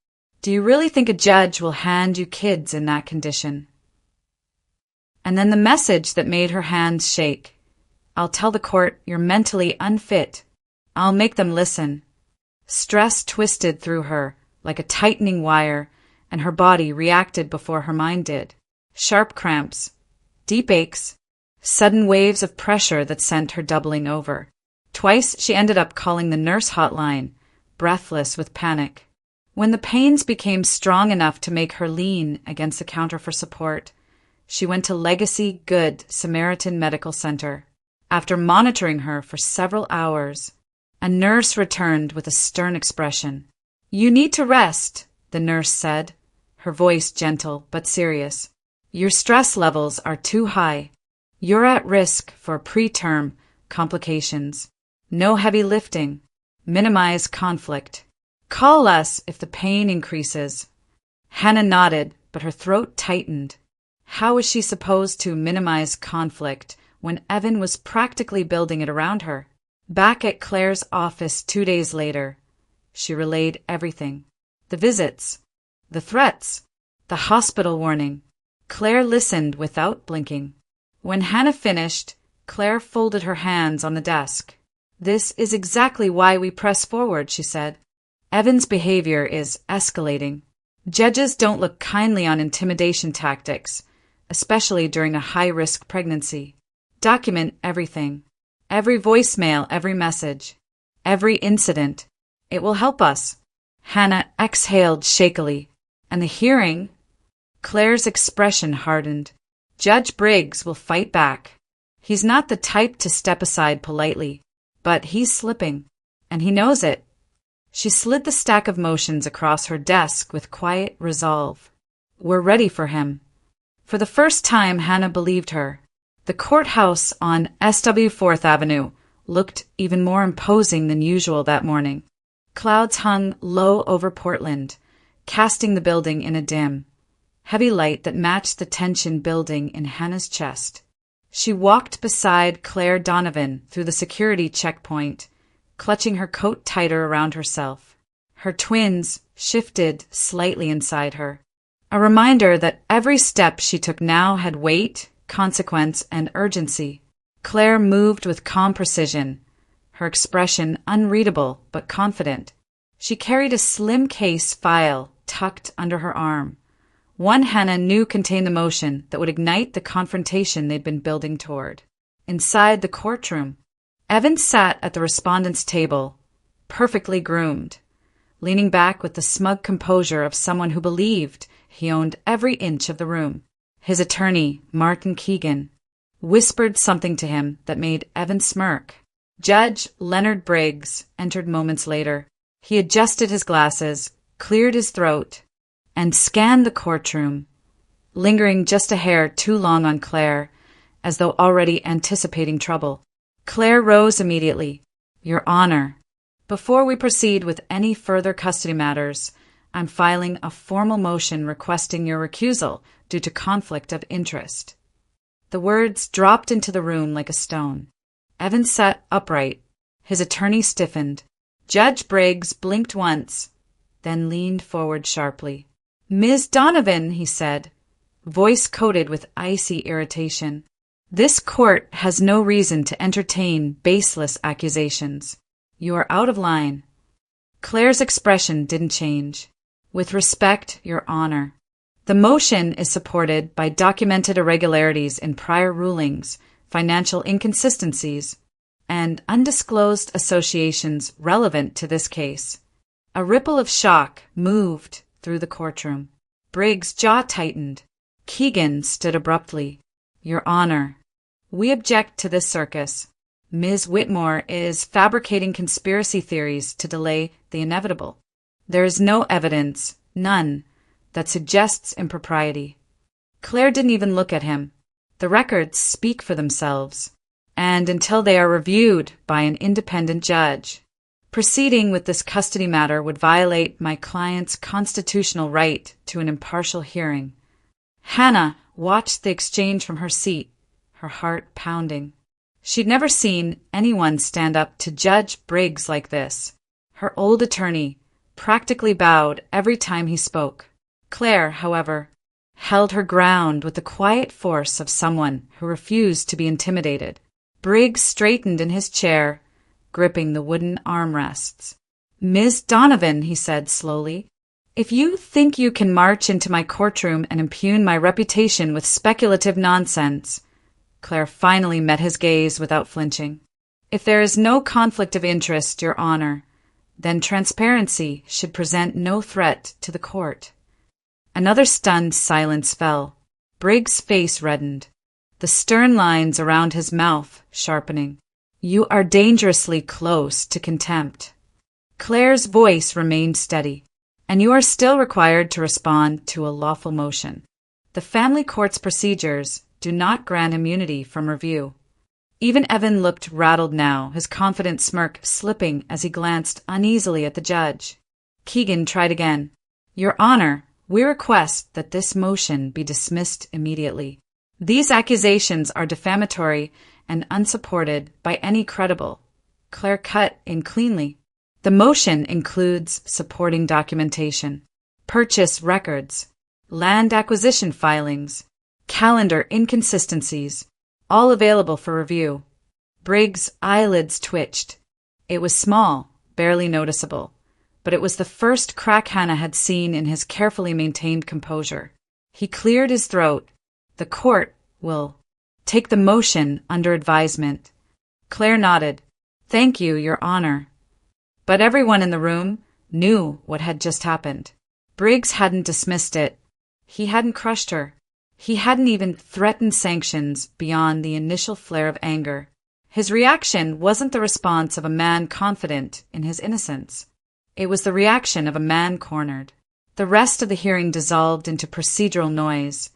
Do you really think a judge will hand you kids in that condition?" And then the message that made her hands shake: "I'll tell the court you're mentally unfit. I'll make them listen." Stress twisted through her like a tightening wire, and her body reacted before her mind did. Sharp cramps, deep aches, sudden waves of pressure that sent her doubling over. Twice she ended up calling the nurse hotline, breathless with panic. When the pains became strong enough to make her lean against the counter for support, she went to Legacy Good Samaritan Medical Center. After monitoring her for several hours, a nurse returned with a stern expression. "You need to rest," the nurse said, her voice gentle but serious. "Your stress levels are too high. You're at risk for preterm complications. No heavy lifting. Minimize conflict. Call us if the pain increases." Hannah nodded, but her throat tightened. How was she supposed to minimize conflict when Evan was practically building it around her? Back at Claire's office 2 days later, she relayed everything. The visits, the threats, the hospital warning. Claire listened without blinking. When Hannah finished, Claire folded her hands on the desk. "This is exactly why we press forward," she said. "Evan's behavior is escalating. Judges don't look kindly on intimidation tactics, especially during a high-risk pregnancy. Document everything. Every voicemail, every message, every incident. It will help us." Hannah exhaled shakily. "And the hearing?" Claire's expression hardened. "Judge Briggs will fight back. He's not the type to step aside politely, but he's slipping, and he knows it." She slid the stack of motions across her desk with quiet resolve. "We're ready for him." For the first time, Hannah believed her. The courthouse on SW 4th Avenue looked even more imposing than usual that morning. Clouds hung low over Portland, casting the building in a dim, heavy light that matched the tension building in Hannah's chest. She walked beside Claire Donovan through the security checkpoint, clutching her coat tighter around herself. Her twins shifted slightly inside her, a reminder that every step she took now had weight, consequence, and urgency. Claire moved with calm precision, her expression unreadable but confident. She carried a slim case file tucked under her arm, One Hannah knew contained the motion that would ignite the confrontation they'd been building toward. Inside the courtroom, Evan sat at the respondent's table, perfectly groomed, leaning back with the smug composure of someone who believed he owned every inch of the room. His attorney, Martin Keegan, whispered something to him that made Evan smirk. Judge Leonard Briggs entered moments later. He adjusted his glasses, cleared his throat, and scanned the courtroom, lingering just a hair too long on Claire, as though already anticipating trouble. Claire rose immediately. Your Honor, before we proceed with any further custody matters, I'm filing a formal motion requesting your recusal due to conflict of interest. The words dropped into the room like a stone. Evan sat upright. His attorney stiffened. Judge Briggs blinked once, then leaned forward sharply. Ms. Donovan, he said, voice coated with icy irritation. This court has no reason to entertain baseless accusations. You are out of line. Claire's expression didn't change. With respect, Your Honor. The motion is supported by documented irregularities in prior rulings, financial inconsistencies, and undisclosed associations relevant to this case. A ripple of shock moved through the courtroom. Briggs' jaw tightened. Keegan stood abruptly. Your Honor, we object to this circus. Ms. Whitmore is fabricating conspiracy theories to delay the inevitable. There is no evidence, none, that suggests impropriety. Claire didn't even look at him. The records speak for themselves, and until they are reviewed by an independent judge, proceeding with this custody matter would violate my client's constitutional right to an impartial hearing. Hannah watched the exchange from her seat, her heart pounding. She'd never seen anyone stand up to Judge Briggs like this. Her old attorney practically bowed every time he spoke. Claire, however, held her ground with the quiet force of someone who refused to be intimidated. Briggs straightened in his chair, gripping the wooden armrests. Ms. Donovan, he said slowly, if you think you can march into my courtroom and impugn my reputation with speculative nonsense. Claire finally met his gaze without flinching. If there is no conflict of interest, Your Honor, then transparency should present no threat to the court. Another stunned silence fell. Briggs' face reddened, the stern lines around his mouth sharpening. You are dangerously close to contempt. Claire's voice remained steady, and you are still required to respond to a lawful motion. The family court's procedures do not grant immunity from review. Even Evan looked rattled now, his confident smirk slipping as he glanced uneasily at the judge. Keegan tried again. Your Honor, we request that this motion be dismissed immediately. These accusations are defamatory and unsupported by any credible. Claire cut in cleanly. The motion includes supporting documentation, purchase records, land acquisition filings, calendar inconsistencies, all available for review. Briggs' eyelids twitched. It was small, barely noticeable, but it was the first crack Hannah had seen in his carefully maintained composure. He cleared his throat. The court will take the motion under advisement. Claire nodded. Thank you, Your Honor. But everyone in the room knew what had just happened. Briggs hadn't dismissed it. He hadn't crushed her. He hadn't even threatened sanctions beyond the initial flare of anger. His reaction wasn't the response of a man confident in his innocence. It was the reaction of a man cornered. The rest of the hearing dissolved into procedural noise.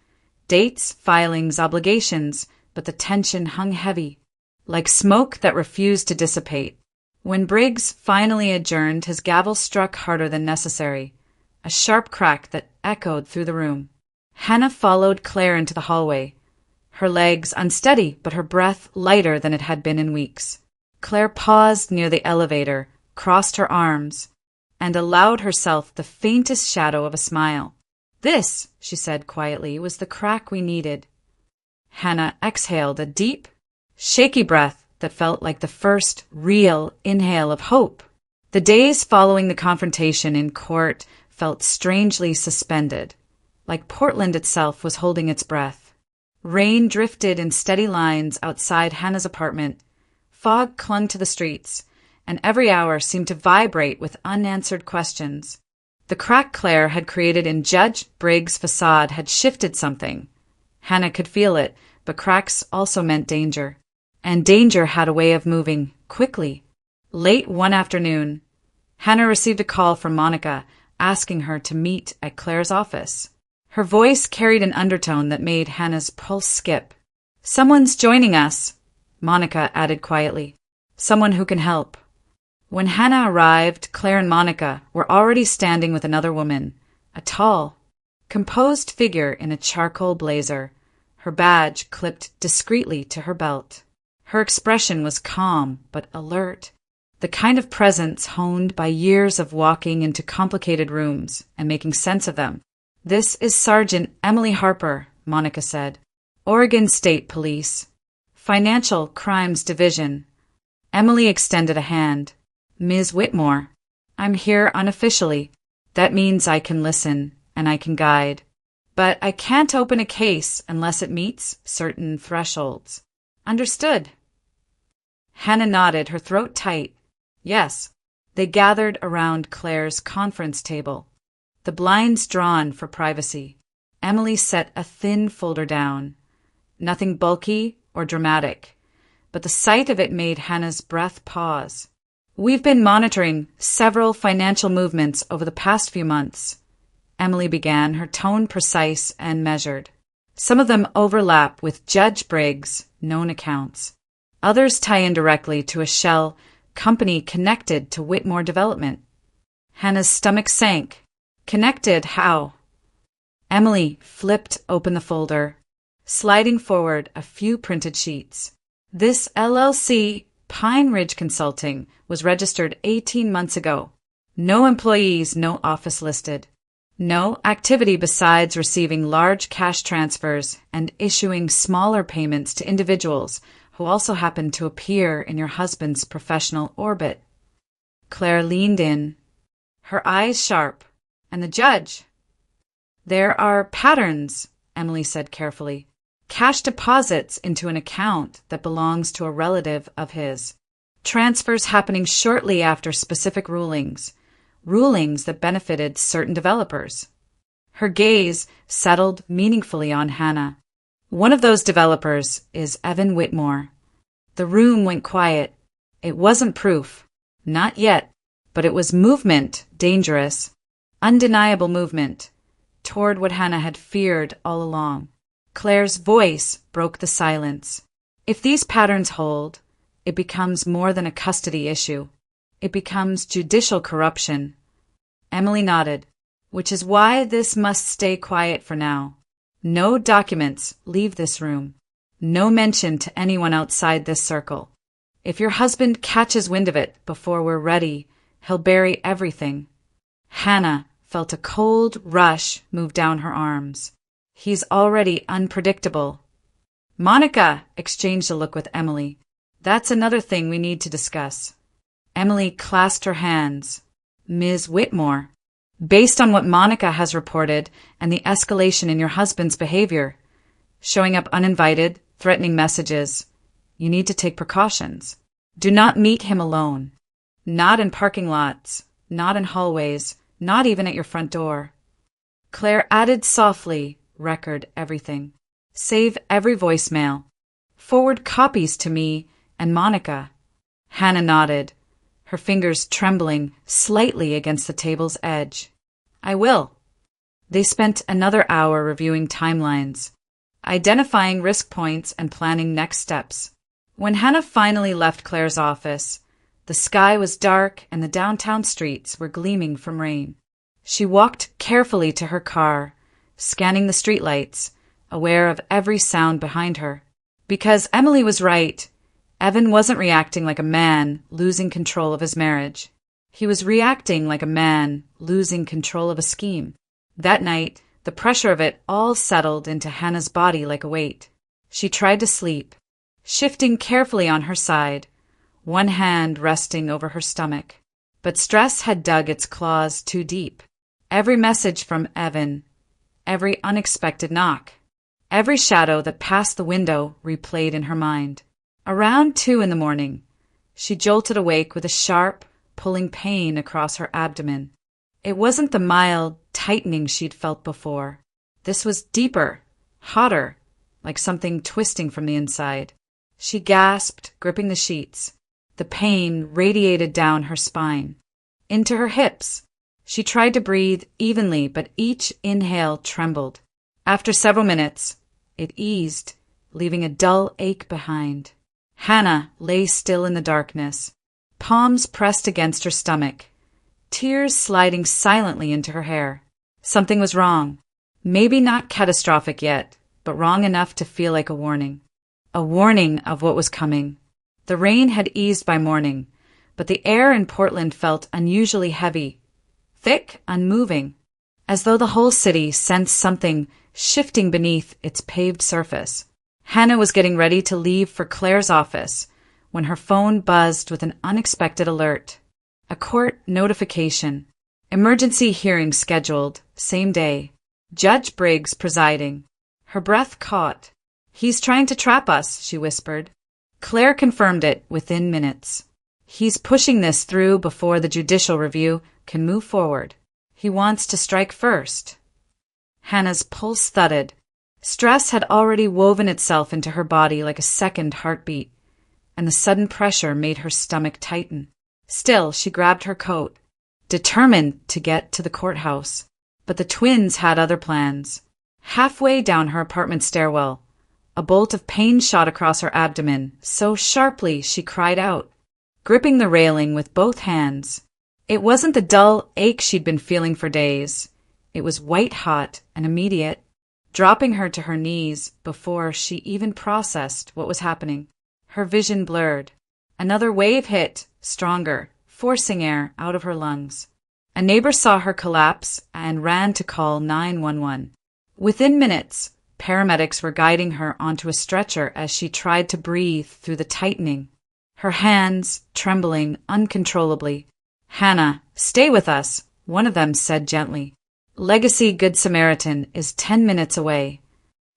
Dates, filings, obligations, but the tension hung heavy, like smoke that refused to dissipate. When Briggs finally adjourned, his gavel struck harder than necessary, a sharp crack that echoed through the room. Hannah followed Claire into the hallway, her legs unsteady but her breath lighter than it had been in weeks. Claire paused near the elevator, crossed her arms, and allowed herself the faintest shadow of a smile. This, she said quietly, was the crack we needed. Hannah exhaled a deep, shaky breath that felt like the first real inhale of hope. The days following the confrontation in court felt strangely suspended. like Portland itself was holding its breath. Rain drifted in steady lines outside Hannah's apartment. Fog clung to the streets, and every hour seemed to vibrate with unanswered questions. The crack Claire had created in Judge Briggs' facade had shifted something. Hannah could feel it, but cracks also meant danger. And danger had a way of moving quickly. Late one afternoon, Hannah received a call from Monica asking her to meet at Claire's office. Her voice carried an undertone that made Hannah's pulse skip. "Someone's joining us," Monica added quietly. "Someone who can help." When Hannah arrived, Claire and Monica were already standing with another woman, a tall, composed figure in a charcoal blazer, her badge clipped discreetly to her belt. Her expression was calm but alert, the kind of presence honed by years of walking into complicated rooms and making sense of them. "This is Sergeant Emily Harper," Monica said. "Oregon State Police. Financial Crimes Division." Emily extended a hand. "Ms. Whitmore, I'm here unofficially. That means I can listen and I can guide. But I can't open a case unless it meets certain thresholds." "Understood." Hannah nodded, her throat tight. "Yes." They gathered around Claire's conference table, the blinds drawn for privacy. Emily set a thin folder down. Nothing bulky or dramatic, but the sight of it made Hannah's breath pause. "We've been monitoring several financial movements over the past few months," Emily began, her tone precise and measured. "Some of them overlap with Judge Briggs' known accounts. Others tie in directly to a shell company connected to Whitmore Development." Hannah's stomach sank. "Connected how?" Emily flipped open the folder, sliding forward a few printed sheets. "This LLC, Pine Ridge Consulting, was registered 18 months ago. No employees, no office listed. No activity besides receiving large cash transfers and issuing smaller payments to individuals who also happen to appear in your husband's professional orbit." Claire leaned in, her eyes sharp. "And the judge?" "There are patterns," Emily said carefully. "Cash deposits into an account that belongs to a relative of his. Transfers happening shortly after specific rulings that benefited certain developers." Her gaze settled meaningfully on Hannah. "One of those developers is Evan Whitmore." The room went quiet. It wasn't proof. Not yet. But it was movement, dangerous, undeniable movement, toward what Hannah had feared all along. Claire's voice broke the silence. "If these patterns hold, it becomes more than a custody issue. It becomes judicial corruption." Emily nodded. "Which is why this must stay quiet for now. No documents leave this room. No mention to anyone outside this circle. If your husband catches wind of it before we're ready, he'll bury everything." Hannah felt a cold rush move down her arms. "He's already unpredictable." Monica exchanged a look with Emily. "That's another thing we need to discuss." Emily clasped her hands. "Ms. Whitmore, based on what Monica has reported and the escalation in your husband's behavior, showing up uninvited, threatening messages, you need to take precautions. Do not meet him alone. Not in parking lots, not in hallways, not even at your front door." Claire added softly, "Record everything. Save every voicemail. Forward copies to me and Monica." Hannah nodded, her fingers trembling slightly against the table's edge. "I will." They spent another hour reviewing timelines, identifying risk points and planning next steps. When Hannah finally left Claire's office, the sky was dark and the downtown streets were gleaming from rain. She walked carefully to her car, scanning the streetlights, aware of every sound behind her. Because Emily was right, Evan wasn't reacting like a man losing control of his marriage. He was reacting like a man losing control of a scheme. That night, the pressure of it all settled into Hannah's body like a weight. She tried to sleep, shifting carefully on her side, one hand resting over her stomach. But stress had dug its claws too deep. Every message from Evan, every unexpected knock, every shadow that passed the window replayed in her mind. Around 2 in the morning, she jolted awake with a sharp, pulling pain across her abdomen. It wasn't the mild tightening she'd felt before. This was deeper, hotter, like something twisting from the inside. She gasped, gripping the sheets. The pain radiated down her spine, into her hips. She tried to breathe evenly, but each inhale trembled. After several minutes, it eased, leaving a dull ache behind. Hannah lay still in the darkness, palms pressed against her stomach, tears sliding silently into her hair. Something was wrong. Maybe not catastrophic yet, but wrong enough to feel like a warning. A warning of what was coming. The rain had eased by morning, but the air in Portland felt unusually heavy, thick, unmoving, as though the whole city sensed something shifting beneath its paved surface. Hannah was getting ready to leave for Claire's office when her phone buzzed with an unexpected alert. A court notification. Emergency hearing scheduled, same day. Judge Briggs presiding. Her breath caught. "He's trying to trap us," she whispered. Claire confirmed it within minutes. "He's pushing this through before the judicial review can move forward. He wants to strike first." Hannah's pulse thudded. Stress had already woven itself into her body like a second heartbeat, and the sudden pressure made her stomach tighten. Still, she grabbed her coat, determined to get to the courthouse. But the twins had other plans. Halfway down her apartment stairwell, a bolt of pain shot across her abdomen, so sharply she cried out, gripping the railing with both hands. It wasn't the dull ache she'd been feeling for days. It was white-hot and immediate, dropping her to her knees before she even processed what was happening. Her vision blurred. Another wave hit, stronger, forcing air out of her lungs. A neighbor saw her collapse and ran to call 911. Within minutes, paramedics were guiding her onto a stretcher as she tried to breathe through the tightening, her hands trembling uncontrollably. "Hannah, stay with us," one of them said gently. "Legacy Good Samaritan is 10 minutes away."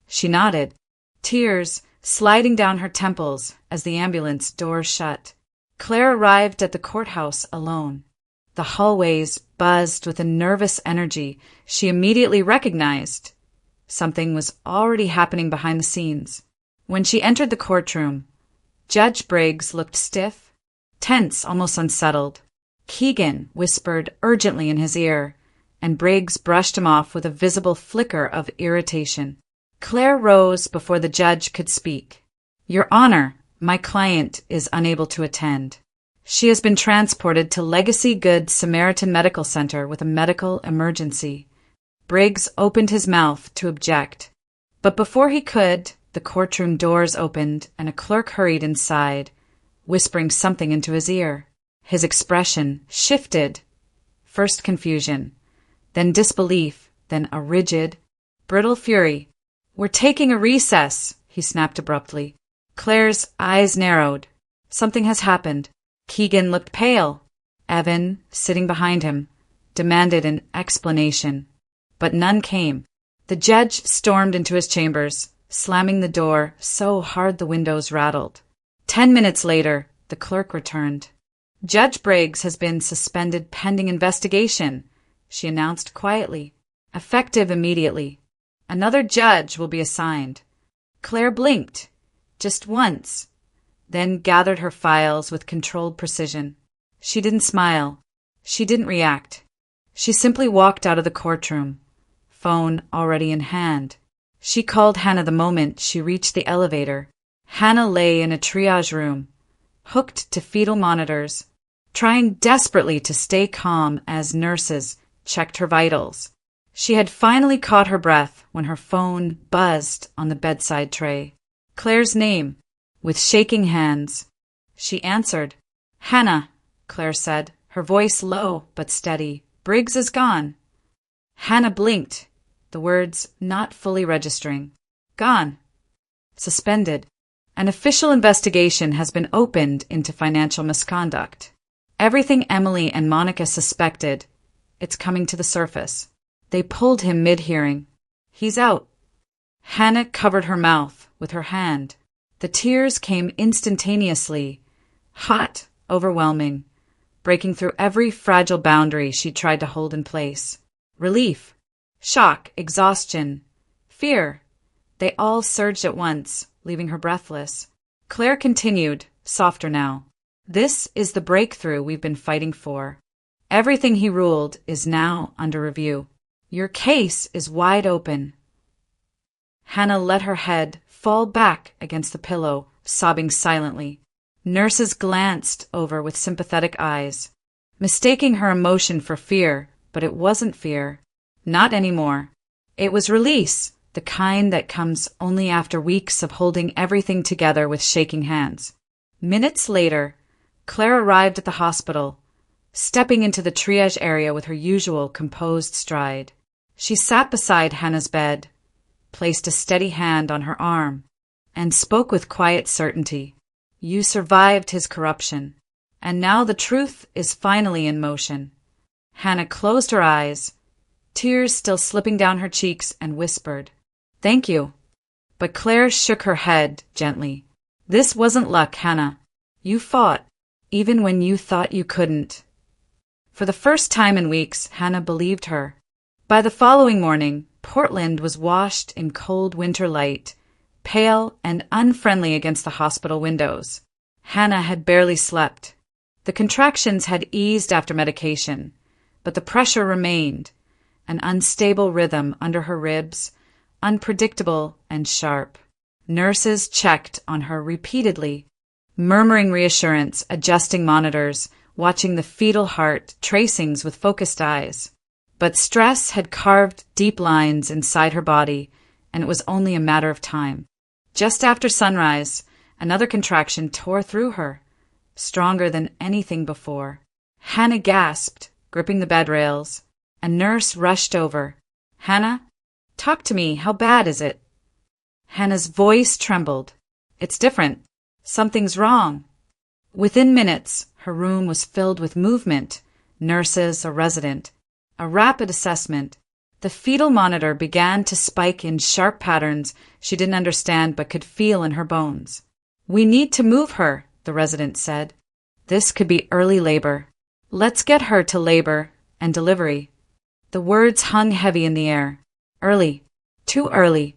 She nodded, tears sliding down her temples as the ambulance doors shut. Claire arrived at the courthouse alone. The hallways buzzed with a nervous energy she immediately recognized. Something was already happening behind the scenes. When she entered the courtroom, Judge Briggs looked stiff, tense, almost unsettled. Keegan whispered urgently in his ear, and Briggs brushed him off with a visible flicker of irritation. Claire rose before the judge could speak. "Your Honor, my client is unable to attend. She has been transported to Legacy Good Samaritan Medical Center with a medical emergency." Briggs opened his mouth to object, but before he could, the courtroom doors opened and a clerk hurried inside, whispering something into his ear. His expression shifted. First confusion, then disbelief, then a rigid, brittle fury. "We're taking a recess," he snapped abruptly. Claire's eyes narrowed. Something has happened. Keegan looked pale. Evan, sitting behind him, demanded an explanation. But none came. The judge stormed into his chambers, slamming the door so hard the windows rattled. 10 minutes later, the clerk returned. "Judge Briggs has been suspended pending investigation," she announced quietly, effective immediately. "Another judge will be assigned." Claire blinked, just once, then gathered her files with controlled precision. She didn't smile. She didn't react. She simply walked out of the courtroom, phone already in hand. She called Hannah the moment she reached the elevator. Hannah lay in a triage room, hooked to fetal monitors, trying desperately to stay calm as nurses checked her vitals. She had finally caught her breath when her phone buzzed on the bedside tray. Claire's name, with shaking hands. She answered. "Hannah," Claire said, her voice low but steady. "Briggs is gone." Hannah blinked, the words not fully registering. "Gone." "Suspended. An official investigation has been opened into financial misconduct. Everything Emily and Monica suspected, it's coming to the surface." They pulled him mid-hearing. He's out. Hannah covered her mouth with her hand. The tears came instantaneously, hot, overwhelming, breaking through every fragile boundary she tried to hold in place. Relief, shock, exhaustion, fear. They all surged at once, leaving her breathless. Claire continued, softer now. This is the breakthrough we've been fighting for. Everything he ruled is now under review. Your case is wide open. Hannah let her head fall back against the pillow, sobbing silently. Nurses glanced over with sympathetic eyes, mistaking her emotion for fear, but it wasn't fear. Not anymore. It was release, the kind that comes only after weeks of holding everything together with shaking hands. Minutes later, Claire arrived at the hospital, stepping into the triage area with her usual composed stride. She sat beside Hannah's bed, placed a steady hand on her arm, and spoke with quiet certainty. You survived his corruption, and now the truth is finally in motion. Hannah closed her eyes, tears still slipping down her cheeks, and whispered, "Thank you." But Claire shook her head gently. This wasn't luck, Hannah. You fought, even when you thought you couldn't. For the first time in weeks, Hannah believed her. By the following morning, Portland was washed in cold winter light, pale and unfriendly against the hospital windows. Hannah had barely slept. The contractions had eased after medication, but the pressure remained, an unstable rhythm under her ribs, unpredictable and sharp. Nurses checked on her repeatedly, murmuring reassurance, adjusting monitors, watching the fetal heart tracings with focused eyes. But stress had carved deep lines inside her body, and it was only a matter of time. Just after sunrise, another contraction tore through her, stronger than anything before. Hannah gasped, gripping the bed rails. A nurse rushed over. "Hannah, talk to me. How bad is it?" Hannah's voice trembled. "It's different. Something's wrong." Within minutes, her room was filled with movement, nurses, a resident. A rapid assessment. The fetal monitor began to spike in sharp patterns she didn't understand but could feel in her bones. "We need to move her," the resident said. "This could be early labor. Let's get her to labor and delivery." The words hung heavy in the air. Early. Too early.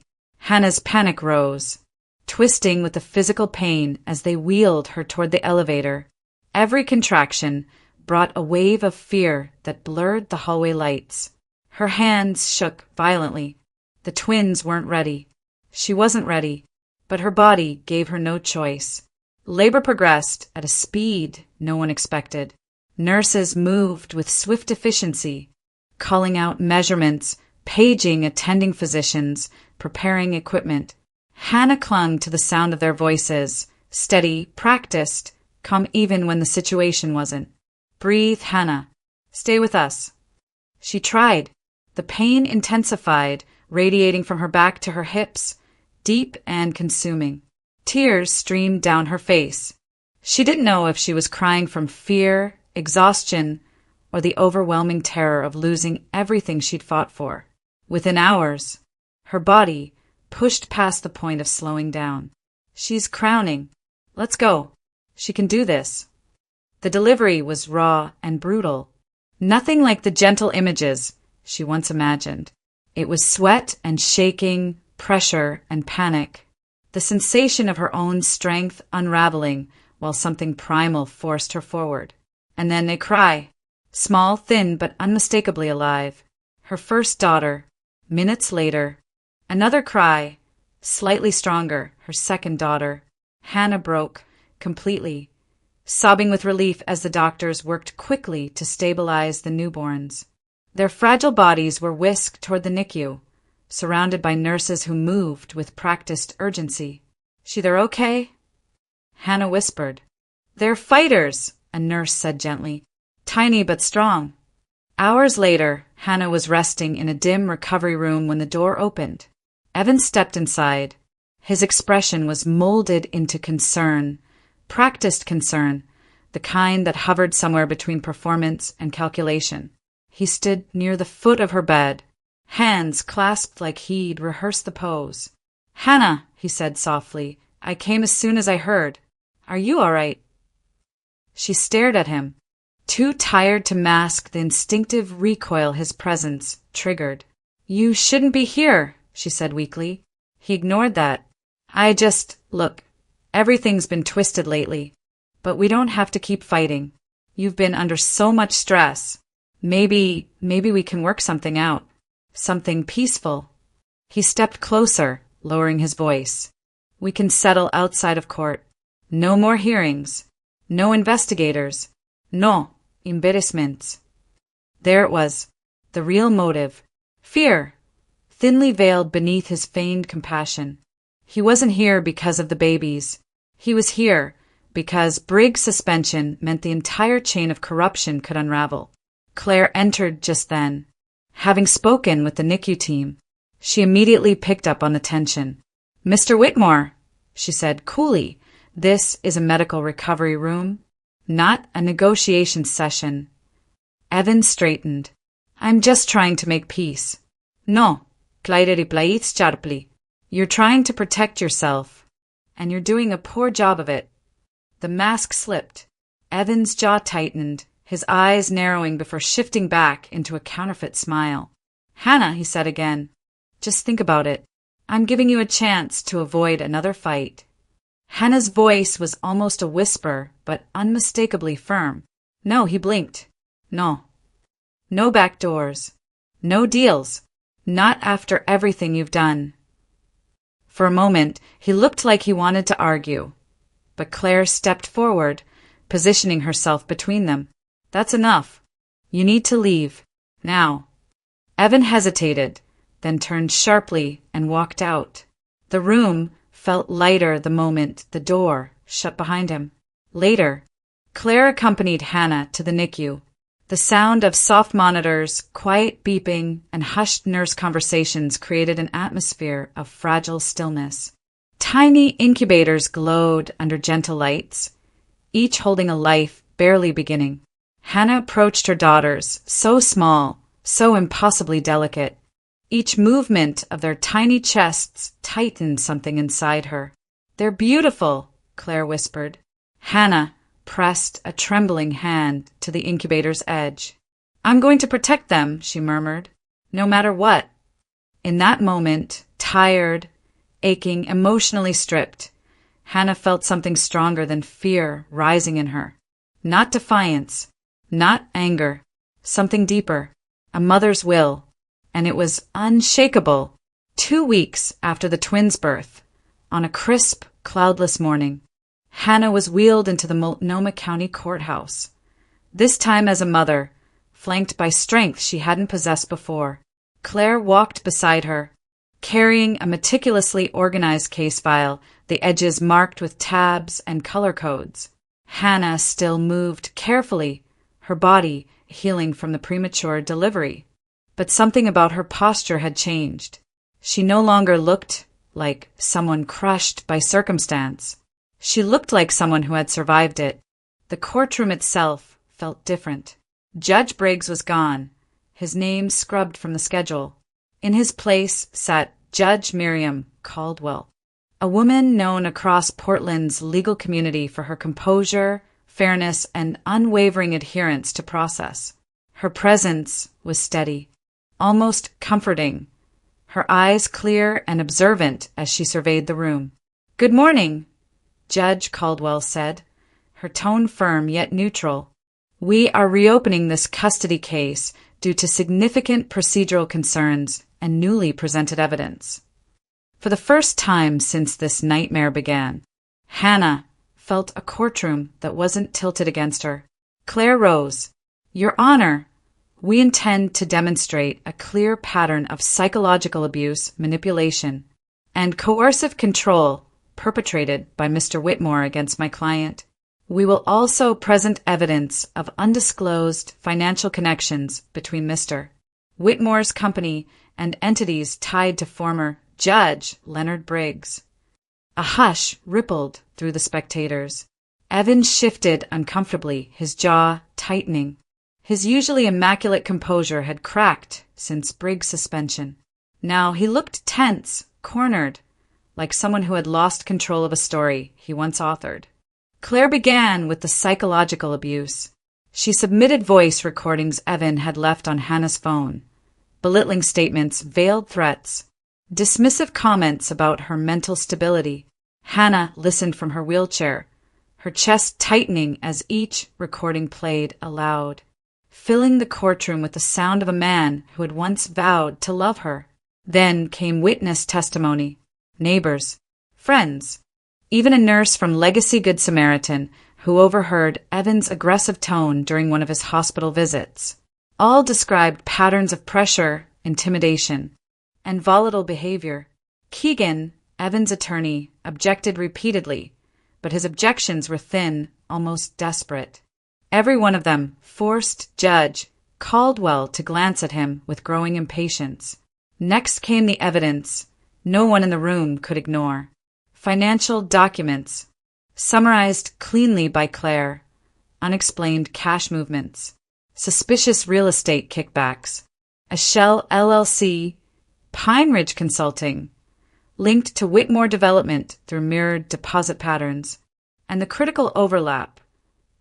Hannah's panic rose, twisting with the physical pain as they wheeled her toward the elevator. Every contraction brought a wave of fear that blurred the hallway lights. Her hands shook violently. The twins weren't ready. She wasn't ready, but her body gave her no choice. Labor progressed at a speed no one expected. Nurses moved with swift efficiency, calling out measurements, paging attending physicians, preparing equipment. Hannah clung to the sound of their voices, steady, practiced, calm even when the situation wasn't. "Breathe, Hannah. Stay with us." She tried. The pain intensified, radiating from her back to her hips, deep and consuming. Tears streamed down her face. She didn't know if she was crying from fear, exhaustion, or the overwhelming terror of losing everything she'd fought for. Within hours, her body pushed past the point of slowing down. "She's crowning. Let's go. She can do this." The delivery was raw and brutal. Nothing like the gentle images she once imagined. It was sweat and shaking, pressure and panic. The sensation of her own strength unraveling while something primal forced her forward. And then a cry. Small, thin, but unmistakably alive. Her first daughter. Minutes later, another cry, slightly stronger, her second daughter. Hannah broke, completely, sobbing with relief as the doctors worked quickly to stabilize the newborns. Their fragile bodies were whisked toward the NICU, surrounded by nurses who moved with practiced urgency. "They're okay?" Hannah whispered. "They're fighters," a nurse said gently. "Tiny but strong." Hours later, Hannah was resting in a dim recovery room when the door opened. Evan stepped inside. His expression was molded into concern, practiced concern, the kind that hovered somewhere between performance and calculation. He stood near the foot of her bed. hands clasped like he'd rehearsed the pose. "Hannah," he said softly, "I came as soon as I heard. Are you all right?" She stared at him, too tired to mask the instinctive recoil his presence triggered. "You shouldn't be here," she said weakly. He ignored that. Look, everything's been twisted lately, but we don't have to keep fighting. You've been under so much stress. Maybe we can work something out. Something peaceful." He stepped closer, lowering his voice. "We can settle outside of court. No more hearings. No investigators. No embarrassments." There it was, the real motive. Fear, thinly veiled beneath his feigned compassion. He wasn't here because of the babies. He was here because Briggs' suspension meant the entire chain of corruption could unravel. Claire entered just then. Having spoken with the NICU team, she immediately picked up on the tension. "Mr. Whitmore," she said coolly, "this is a medical recovery room, not a negotiation session." Evan straightened. "I'm just trying to make peace." "No," Claire replied sharply. "You're trying to protect yourself, and you're doing a poor job of it." The mask slipped. Evan's jaw tightened, his eyes narrowing before shifting back into a counterfeit smile. "Hannah," he said again, "just think about it. I'm giving you a chance to avoid another fight." Hannah's voice was almost a whisper, but unmistakably firm. "No," he blinked. "No. No back doors. No deals. Not after everything you've done." For a moment, he looked like he wanted to argue, but Claire stepped forward, positioning herself between them. "That's enough. You need to leave. Now." Evan hesitated, then turned sharply and walked out. The room felt lighter the moment the door shut behind him. Later, Claire accompanied Hannah to the NICU. The sound of soft monitors, quiet beeping, and hushed nurse conversations created an atmosphere of fragile stillness. Tiny incubators glowed under gentle lights, each holding a life barely beginning. Hannah approached her daughters, so small, so impossibly delicate. Each movement of their tiny chests tightened something inside her. "They're beautiful," Claire whispered. Hannah pressed a trembling hand to the incubator's edge. "I'm going to protect them," she murmured, "no matter what." In that moment, tired, aching, emotionally stripped, Hannah felt something stronger than fear rising in her. Not defiance, not anger, something deeper, a mother's will, and it was unshakable. 2 weeks after the twins' birth, on a crisp, cloudless morning, Hannah was wheeled into the Multnomah County Courthouse, this time as a mother, flanked by strength she hadn't possessed before. Claire walked beside her, carrying a meticulously organized case file, the edges marked with tabs and color codes. Hannah still moved carefully, her body healing from the premature delivery. But something about her posture had changed. She no longer looked like someone crushed by circumstance. She looked like someone who had survived it. The courtroom itself felt different. Judge Briggs was gone, his name scrubbed from the schedule. In his place sat Judge Miriam Caldwell, a woman known across Portland's legal community for her composure, fairness, and unwavering adherence to process. Her presence was steady, almost comforting, her eyes clear and observant as she surveyed the room. "Good morning," Judge Caldwell said, her tone firm yet neutral. "We are reopening this custody case due to significant procedural concerns and newly presented evidence." For the first time since this nightmare began, Hannah felt a courtroom that wasn't tilted against her. Claire rose. "Your Honor, we intend to demonstrate a clear pattern of psychological abuse, manipulation, and coercive control perpetrated by Mr. Whitmore against my client. We will also present evidence of undisclosed financial connections between Mr. Whitmore's company and entities tied to former Judge Leonard Briggs." A hush rippled through the spectators. Evan shifted uncomfortably, his jaw tightening. His usually immaculate composure had cracked since Briggs' suspension. Now he looked tense, cornered, like someone who had lost control of a story he once authored. Claire began with the psychological abuse. She submitted voice recordings Evan had left on Hannah's phone, belittling statements, veiled threats, dismissive comments about her mental stability. Hannah listened from her wheelchair, her chest tightening as each recording played aloud, filling the courtroom with the sound of a man who had once vowed to love her. Then came witness testimony, neighbors, friends, even a nurse from Legacy Good Samaritan who overheard Evan's aggressive tone during one of his hospital visits. All described patterns of pressure, intimidation, and volatile behavior. Keegan, Evan's attorney, objected repeatedly, but his objections were thin, almost desperate. Every one of them forced Judge Caldwell to glance at him with growing impatience. Next came the evidence no one in the room could ignore. Financial documents, summarized cleanly by Claire, unexplained cash movements, suspicious real estate kickbacks, a Shell LLC, Pine Ridge Consulting, linked to Whitmore Development through mirrored deposit patterns, and the critical overlap,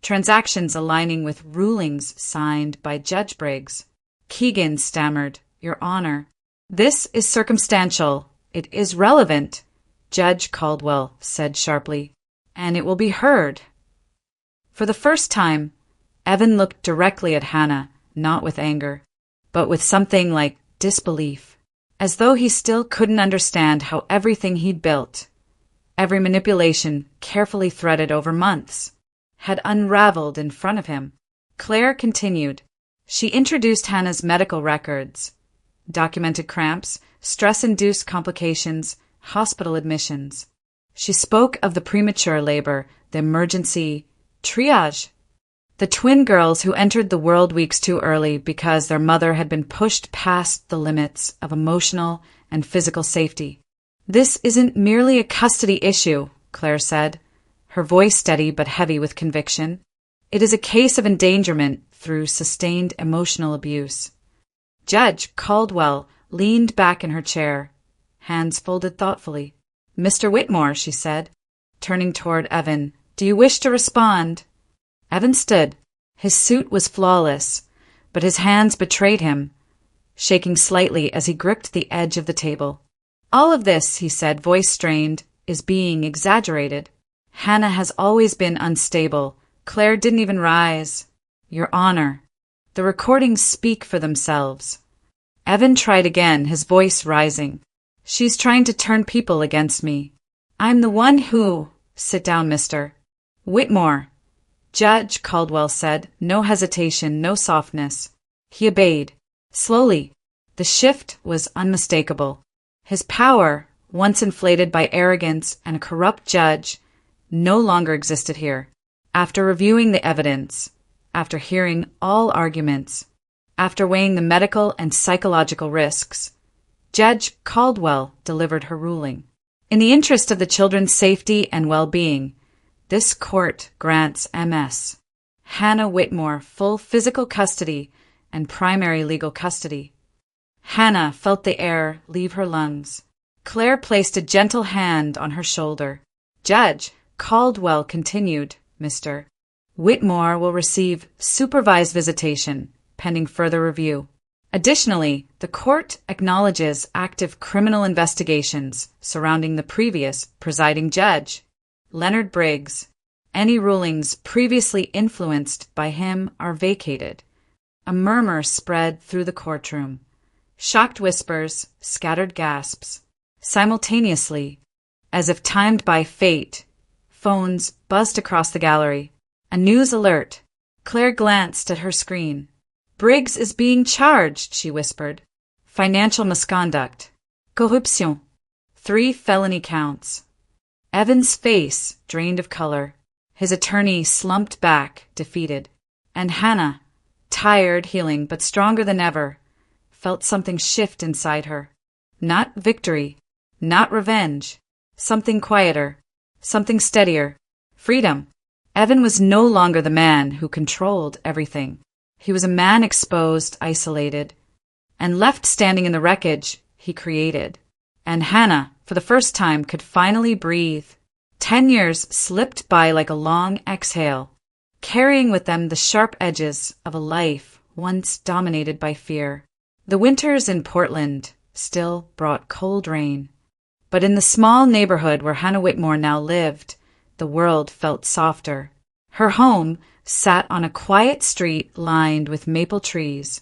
transactions aligning with rulings signed by Judge Briggs. Keegan stammered, "Your Honor, this is circumstantial. It is relevant," Judge Caldwell said sharply, "and it will be heard." For the first time, Evan looked directly at Hannah, not with anger, but with something like disbelief, as though he still couldn't understand how everything he'd built, every manipulation carefully threaded over months, had unraveled in front of him. Claire continued. She introduced Hannah's medical records, documented cramps, stress-induced complications, hospital admissions. She spoke of the premature labor, the emergency triage, the twin girls who entered the world weeks too early because their mother had been pushed past the limits of emotional and physical safety. "This isn't merely a custody issue," Claire said, her voice steady but heavy with conviction. "It is a case of endangerment through sustained emotional abuse." Judge Caldwell leaned back in her chair, hands folded thoughtfully. "Mr. Whitmore," she said, turning toward Evan, "do you wish to respond?" Evan stood. His suit was flawless, but his hands betrayed him, shaking slightly as he gripped the edge of the table. "All of this," he said, voice strained, "is being exaggerated. Hannah has always been unstable. Claire didn't even rise. Your Honor, the recordings speak for themselves." Evan tried again, his voice rising. "She's trying to turn people against me. I'm the one who—" "Sit down, Mr. Whitmore," Judge Caldwell said, no hesitation, no softness. He obeyed. Slowly. The shift was unmistakable. His power, once inflated by arrogance and a corrupt judge, no longer existed here. After reviewing the evidence, after hearing all arguments, after weighing the medical and psychological risks, Judge Caldwell delivered her ruling. In the interest of the children's safety and well-being, this court grants Ms. Hannah Whitmore full physical custody and primary legal custody. Hannah felt the air leave her lungs. Claire placed a gentle hand on her shoulder. Judge Caldwell continued, "Mr. Whitmore will receive supervised visitation pending further review. Additionally, the court acknowledges active criminal investigations surrounding the previous presiding judge, Leonard Briggs. Any rulings previously influenced by him are vacated." A murmur spread through the courtroom. Shocked whispers, scattered gasps. Simultaneously, as if timed by fate, phones buzzed across the gallery. A news alert. Claire glanced at her screen. "Briggs is being charged," she whispered. "Financial misconduct. Corruption. 3 felony counts." Evan's face drained of color. His attorney slumped back, defeated. And Hannah, tired, healing, but stronger than ever, felt something shift inside her. Not victory, not revenge. Something quieter, something steadier. Freedom. Evan was no longer the man who controlled everything. He was a man exposed, isolated, and left standing in the wreckage he created. And Hannah, for the first time, could finally breathe. 10 years slipped by like a long exhale, carrying with them the sharp edges of a life once dominated by fear. The winters in Portland still brought cold rain, but in the small neighborhood where Hannah Whitmore now lived, the world felt softer. Her home sat on a quiet street lined with maple trees,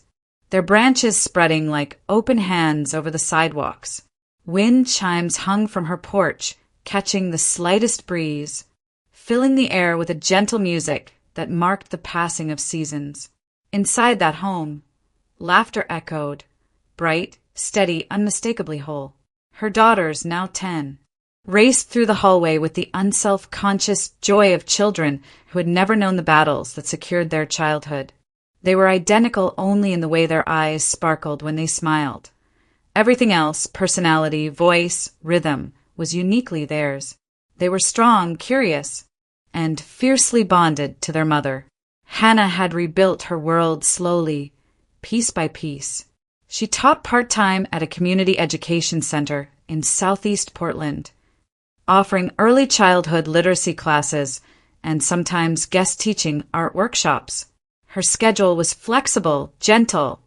their branches spreading like open hands over the sidewalks. Wind chimes hung from her porch, catching the slightest breeze, filling the air with a gentle music that marked the passing of seasons. Inside that home, laughter echoed, bright, steady, unmistakably whole. Her daughters, now 10, raced through the hallway with the unself-conscious joy of children who had never known the battles that secured their childhood. They were identical only in the way their eyes sparkled when they smiled. Everything else, personality, voice, rhythm, was uniquely theirs. They were strong, curious, and fiercely bonded to their mother. Hannah had rebuilt her world slowly, piece by piece. She taught part-time at a community education center in Southeast Portland, offering early childhood literacy classes and sometimes guest teaching art workshops. Her schedule was flexible, gentle,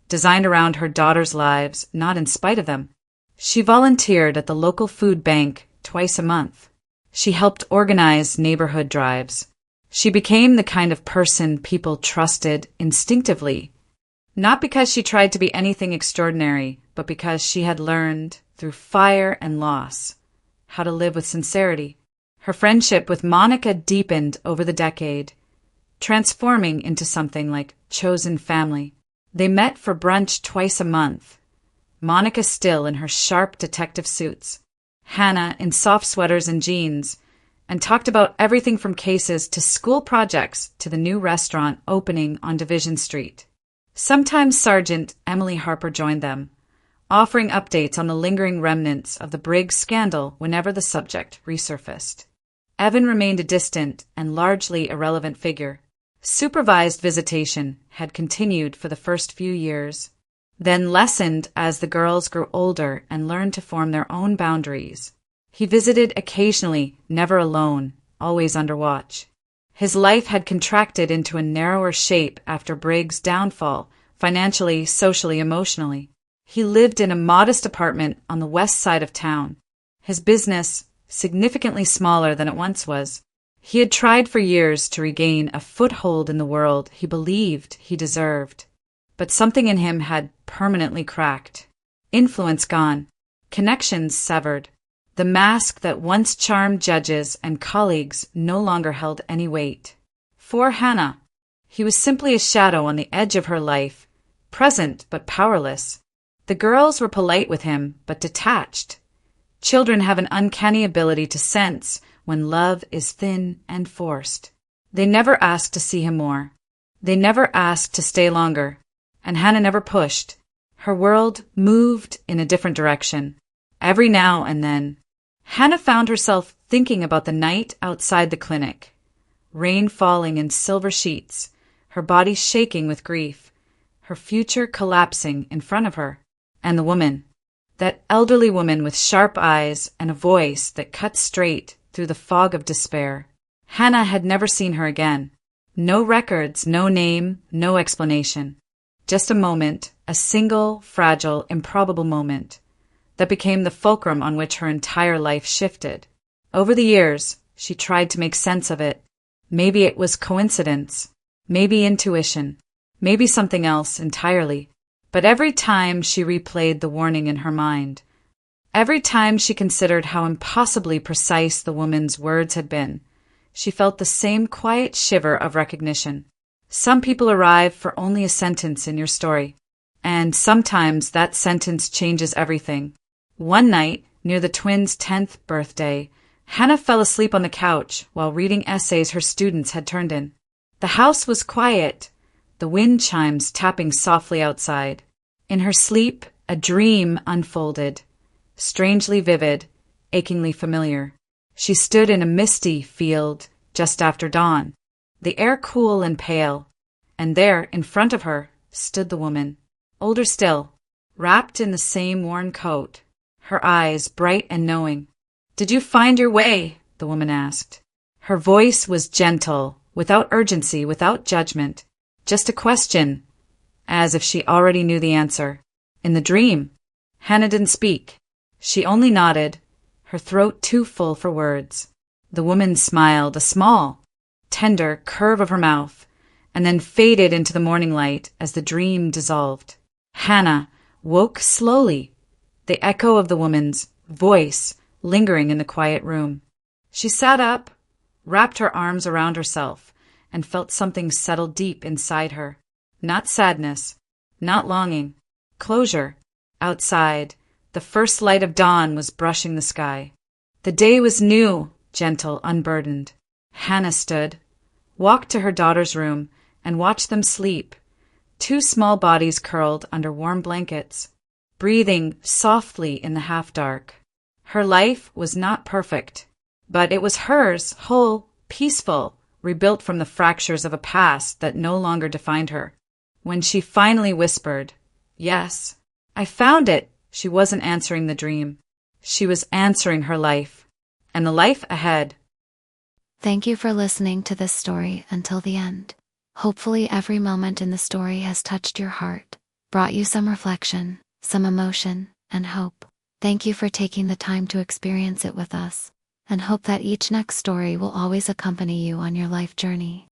designed around her daughters' lives, not in spite of them. She volunteered at the local food bank twice a month. She helped organize neighborhood drives. She became the kind of person people trusted instinctively, not because she tried to be anything extraordinary, but because she had learned, through fire and loss, how to live with sincerity. Her friendship with Monica deepened over the decade, transforming into something like chosen family. They met for brunch twice a month, Monica still in her sharp detective suits, Hannah in soft sweaters and jeans, and talked about everything from cases to school projects to the new restaurant opening on Division Street. Sometimes Sergeant Emily Harper joined them, offering updates on the lingering remnants of the Briggs scandal whenever the subject resurfaced. Evan remained a distant and largely irrelevant figure. Supervised visitation had continued for the first few years, then lessened as the girls grew older and learned to form their own boundaries. He visited occasionally, never alone, always under watch. His life had contracted into a narrower shape after Briggs' downfall, financially, socially, emotionally. He lived in a modest apartment on the west side of town, his business significantly smaller than it once was. He had tried for years to regain a foothold in the world he believed he deserved, but something in him had permanently cracked. Influence gone, connections severed. The mask that once charmed judges and colleagues no longer held any weight. For Hannah, he was simply a shadow on the edge of her life, present but powerless. The girls were polite with him, but detached. Children have an uncanny ability to sense when love is thin and forced. They never asked to see him more. They never asked to stay longer, and Hannah never pushed. Her world moved in a different direction. Every now and then, Hannah found herself thinking about the night outside the clinic. Rain falling in silver sheets, her body shaking with grief, her future collapsing in front of her. And the woman, that elderly woman with sharp eyes and a voice that cut straight through the fog of despair. Hannah had never seen her again. No records, no name, no explanation. Just a moment, a single, fragile, improbable moment that became the fulcrum on which her entire life shifted. Over the years, she tried to make sense of it. Maybe it was coincidence, maybe intuition, maybe something else entirely. But every time she replayed the warning in her mind, every time she considered how impossibly precise the woman's words had been, she felt the same quiet shiver of recognition. Some people arrive for only a sentence in your story, and sometimes that sentence changes everything. One night, near the twins' 10th birthday, Hannah fell asleep on the couch while reading essays her students had turned in. The house was quiet, the wind chimes tapping softly outside. In her sleep, a dream unfolded, strangely vivid, achingly familiar. She stood in a misty field just after dawn, the air cool and pale, And there, in front of her, stood the woman, older still, wrapped in the same worn coat, her eyes bright and knowing. "Did you find your way?" the woman asked. Her voice was gentle, without urgency, without judgment. Just a question, as if she already knew the answer. In the dream, Hannah didn't speak. She only nodded, her throat too full for words. The woman smiled, a small, tender curve of her mouth, and then faded into the morning light as the dream dissolved. Hannah woke slowly, the echo of the woman's voice lingering in the quiet room. She sat up, wrapped her arms around herself, and felt something settle deep inside her. Not sadness, not longing, closure. Outside, the first light of dawn was brushing the sky. The day was new, gentle, unburdened. Hannah stood, walked to her daughter's room, and watched them sleep, two small bodies curled under warm blankets, breathing softly in the half-dark. Her life was not perfect, but it was hers, whole, peaceful, rebuilt from the fractures of a past that no longer defined her. When she finally whispered, "Yes, I found it," she wasn't answering the dream. She was answering her life, and the life ahead. Thank you for listening to this story until the end. Hopefully every moment in the story has touched your heart, brought you some reflection, some emotion, and hope. Thank you for taking the time to experience it with us, and hope that each next story will always accompany you on your life journey.